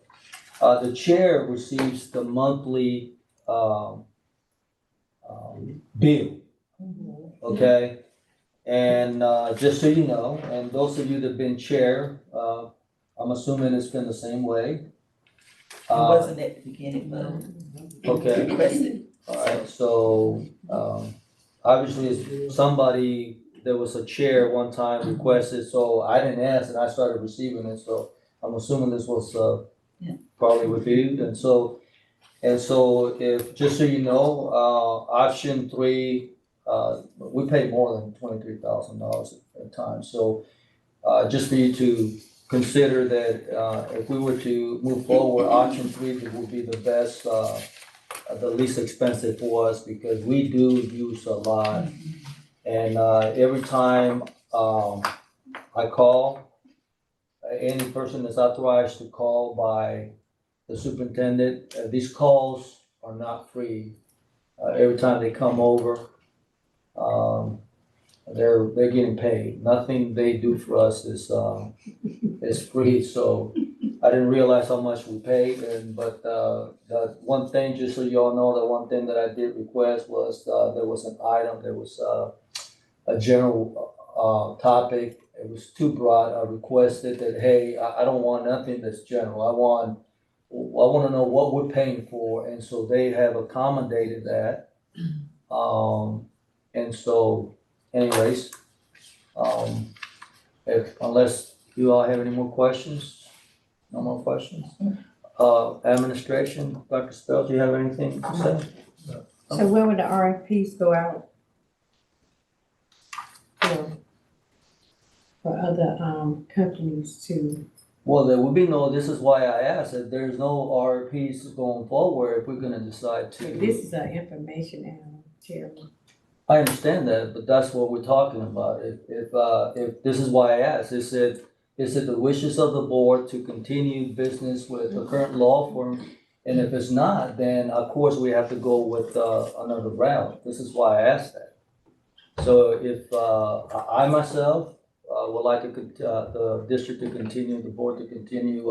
The chair receives the monthly, bill, okay? And, just so you know, and those of you that've been chair, I'm assuming it's been the same way. It wasn't at the beginning, but Okay. requested. All right, so, obviously, somebody, there was a chair one time requested, so I didn't ask and I started receiving it, so I'm assuming this was, probably reviewed, and so if, just so you know, option 3, we pay more than $23,000 at times, so, just for you to consider that, if we were to move forward, option 3 would be the best, the least expensive for us, because we do use a lot. And, every time, I call, any person that's authorized to call by the superintendent, these calls are not free. Every time they come over, they're getting paid. Nothing they do for us is free, so I didn't realize how much we paid, but the one thing, just so you all know, the one thing that I did request was, there was an item, there was a general topic. It was too broad. I requested that, hey, I don't want nothing that's general. I want to know what we're paying for, and so they have accommodated that. And so, anyways, unless you all have any more questions, no more questions. Administration, Dr. Spell, do you have anything to say? So when would the RFPs go out? For other, companies to, Well, there will be no, this is why I asked, that there's no RFPs going forward if we're gonna decide to. this is an information animal, Chairman. I understand that, but that's what we're talking about. If this is why I asked, is it the wishes of the board to continue business with the current law firm? And if it's not, then of course we have to go with, another route. This is why I asked that. So if, I myself, would like the district to continue, the board to continue,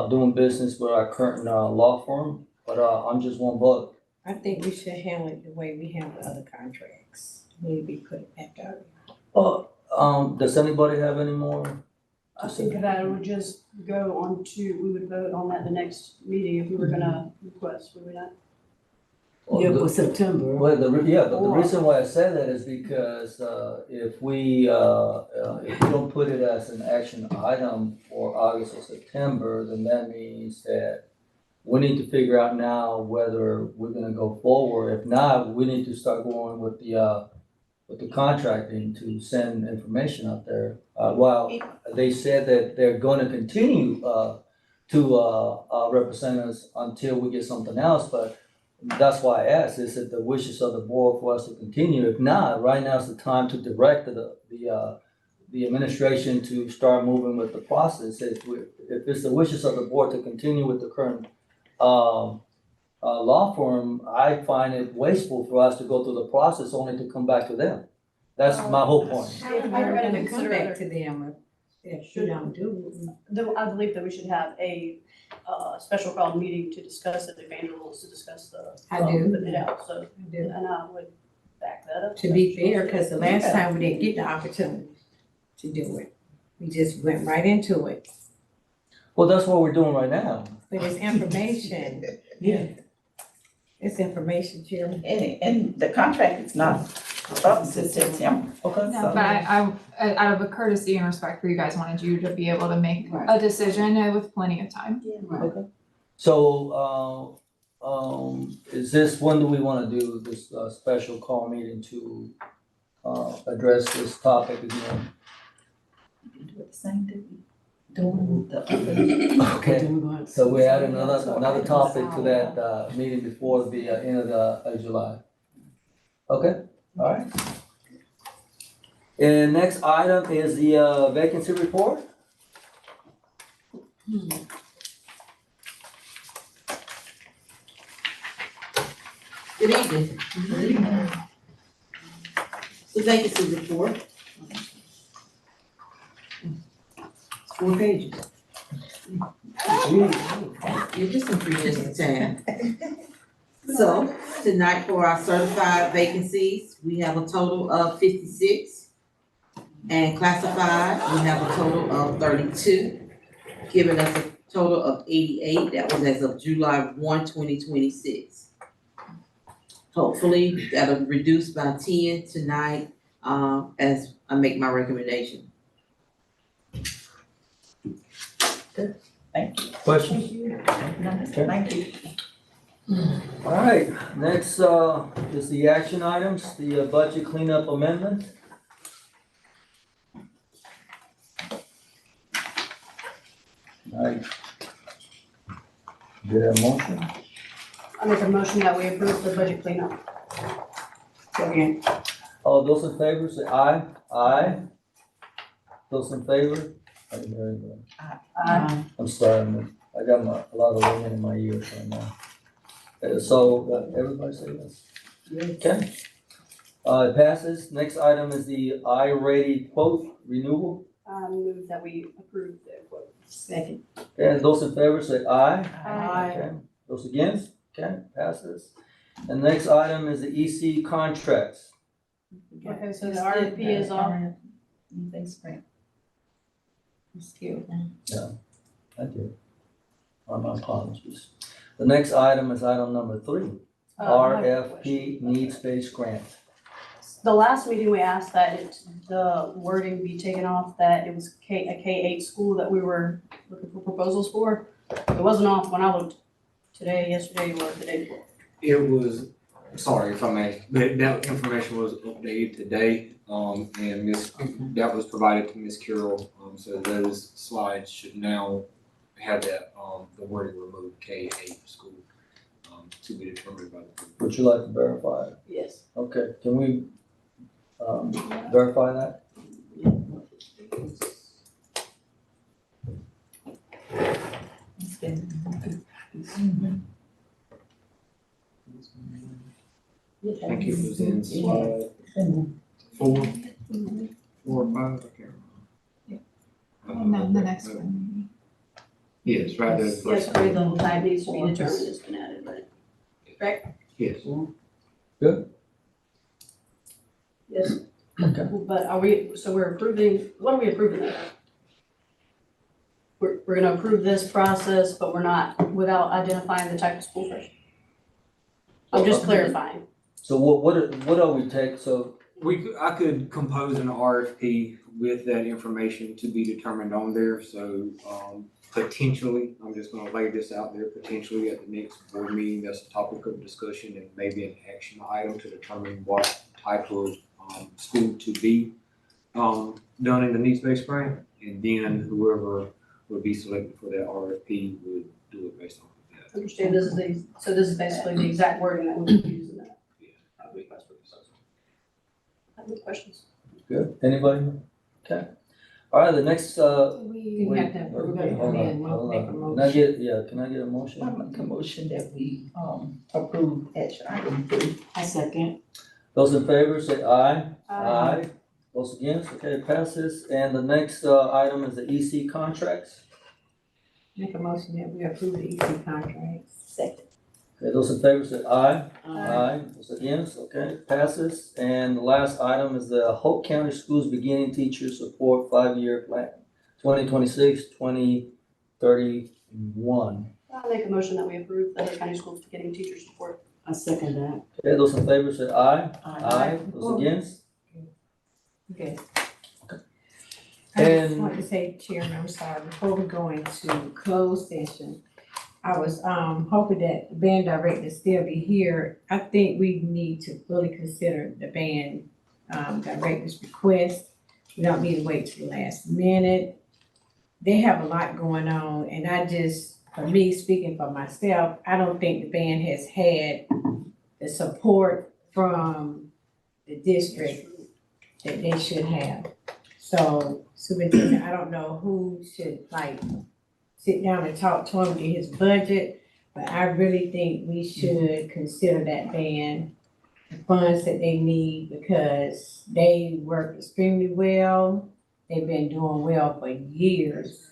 doing business with our current, law firm, but, I'm just one vote. I think we should handle it the way we handle other contracts. Maybe put it back out. Does anybody have any more? I think that it would just go on to, we would vote on that the next meeting if we were gonna request, would we not? Yeah, for September. Well, the reason why I said that is because, if we don't put it as an action item for August or September, then that means that we need to figure out now whether we're gonna go forward. If not, we need to start going with the with the contracting to send information out there. While they said that they're gonna continue, to represent us until we get something else, but that's why I asked, is it the wishes of the board for us to continue? If not, right now is the time to direct the administration to start moving with the process. If it's the wishes of the board to continue with the current, law firm, I find it wasteful for us to go through the process only to come back to them. That's my whole point. If we're gonna come back to them, if you don't do it. I believe that we should have a special call meeting to discuss it, if Andrew wants to discuss the. I do. Putting it out, so, I do. and I would back that up. To be fair, because the last time we didn't get the opportunity to do it. We just went right into it. Well, that's what we're doing right now. But it's information. Yeah. It's information, Chairman. And the contract is not up until September. Okay. No, but I, out of a courtesy and respect for you guys, wanted you to be able to make a decision with plenty of time. So, is this, when do we wanna do this, special call meeting to, address this topic again? Do it the same day. Doing the other. Okay, so we add another topic to that, meeting before the, end of July. Okay, all right. And next item is the, vacancy report. Good evening. The vacancy report. It's 4 pages. Give you some 3 minutes of time. So, tonight for our certified vacancies, we have a total of 56. And classified, we have a total of 32, giving us a total of 88. That was as of July 1, 2026. Hopefully, that'll reduce by 10 tonight, as I make my recommendation. Thank you. Questions? Thank you. All right, next, is the action items, the budget cleanup amendment. All right. Get a motion? I make a motion that we approve the budget cleanup. Second. All those in favor say aye. Aye. Those in favor? I didn't hear anybody. I'm sorry, I got a lot of women in my ears right now. So, everybody say yes? Okay. It passes. Next item is the I-rated quote renewal. Move that we approve the quote. Second. And those in favor say aye. Aye. Okay. Those against? Okay, passes. And next item is the EC contracts. Okay, so the RFP is off. Thanks, Frank. Excuse I did. My apologies. The next item is item number 3, RFP needs-based grant. The last meeting, we asked that the wording be taken off, that it was a K-8 school that we were looking for proposals for. It wasn't off when I looked today, yesterday, or the day before. It was, sorry if I may, that information was updated today, and that was provided to Ms. Carroll, so those slides should now have that, the wording removed, K-8 school, to be determined by the board. Would you like to verify it? Yes. Okay, can we, verify that? I think it was in slide 4, 4 or 5, I can't remember. And then the next one. Yes, right there. Yes, grade level type needs to be determined has been added, but, correct? Yes. Good? Yes. Okay. But are we, so we're approving, what are we approving then? We're gonna approve this process, but we're not, without identifying the type of school first? I'm just clarifying. So what are we take, so, I could compose an RFP with that information to be determined on there, so, potentially, I'm just gonna lay this out there, potentially at the next board meeting, that's a topic of discussion and maybe an action item to determine what type of, school to be, done in the needs-based grant. And then whoever would be selected for that RFP would do it based on that. Understand this is so this is basically the exact wording that we would use in that. Request for proposal. Any questions? Good, anybody? Okay. All right, the next, We have to, we're gonna hold amend, on, make a hold on. motion. Can I get a motion? I make a motion that we, approve action item 3. I second. Those in favor say aye. Those against, okay, it passes. And the next, item is the EC contracts. Make a motion that we approve the EC contract. Second. Okay, those in favor say aye. Those against, okay, it passes. And the last item is the Hope County Schools Beginning Teacher Support 5-year plan, 2026-2031. I'll make a motion that we approve the Hope County Schools Beginning Teacher Support. I second that. Okay, those in favor say aye. Those against? Okay. I And- just want to say, Chairman, I'm sorry, before we go into closed session, I was hoping that the band director still be here. I think we need to fully consider the band director's request. We don't need to wait till the last minute. They have a lot going on, and I just, for me, speaking for myself, I don't think the band has had the support from the district that they should have. So, Superintendent, I don't know who should sit down and talk to him, get his budget, but I really think we should consider that band the funds that they need because they work extremely well. They've been doing well for years.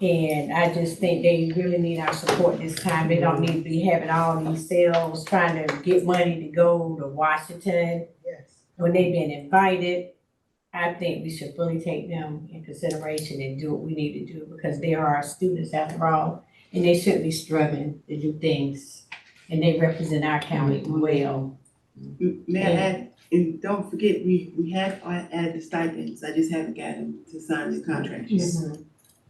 And I just think they really need our support this time. They don't need to be having all these sales, trying to get money to go to Washington. Yes. When they've been invited, I think we should fully take them in consideration and do what we need to do because they are our students after all, and they shouldn't be struggling to do things, and they represent our county well. May I add, and don't forget, we have added the stipends, I just haven't got them to sign the contract.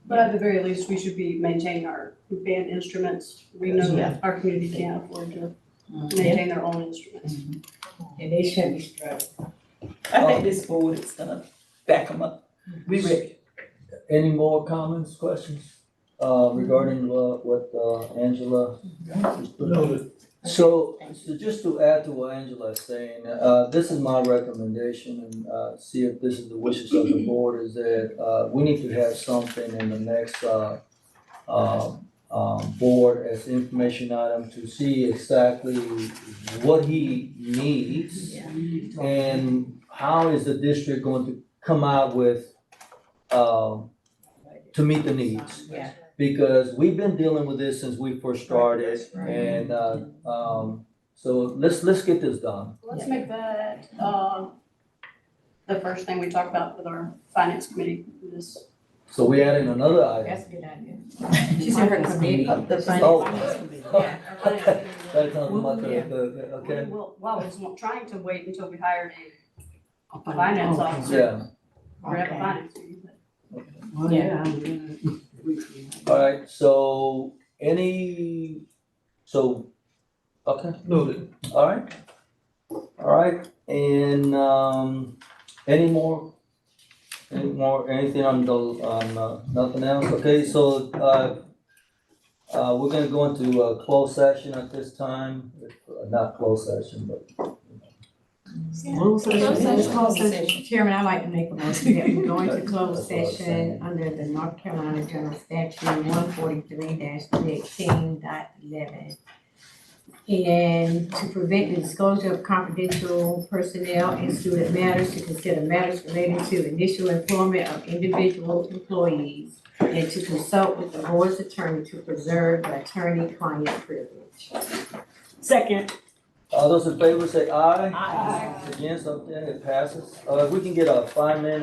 But at the very least, we should be maintaining our band instruments. We know that our community can't afford to maintain their own instruments. And they shouldn't be struggling. I think this board is gonna back them up. We ready. Any more comments, questions, regarding what Angela? So just to add to what Angela is saying, this is my recommendation and, see if this is the wishes of the board, is that, we need to have something in the next, board as information item to see exactly what he needs and how is the district going to come out with, to meet the needs. Yeah. Because we've been dealing with this since we first started, and, so let's get this done. Let's make that, the first thing we talk about with our finance committee is. So we adding another item. That's a good idea. She said her committee. The Oh. Yeah. That's on the, okay, Well, I was trying to wait until we hired a finance officer. yeah, Or have a finance meeting, but Yeah. all right, so okay, Noted. all right, and, anything on nothing else? Okay, so, we're gonna go into a closed session at this time, not closed session, but. Closed session. Chairman, I'd like to make a motion that we go into closed session under the North Carolina General Statute 143-18.11. And to prevent the disclosure of confidential personnel and student matters, to consider matters related to initial employment of individual employees, and to consult with the board's attorney to preserve the attorney-client privilege. second. All those in favor say aye. Aye. Against, okay, it passes. We can get a 5-minute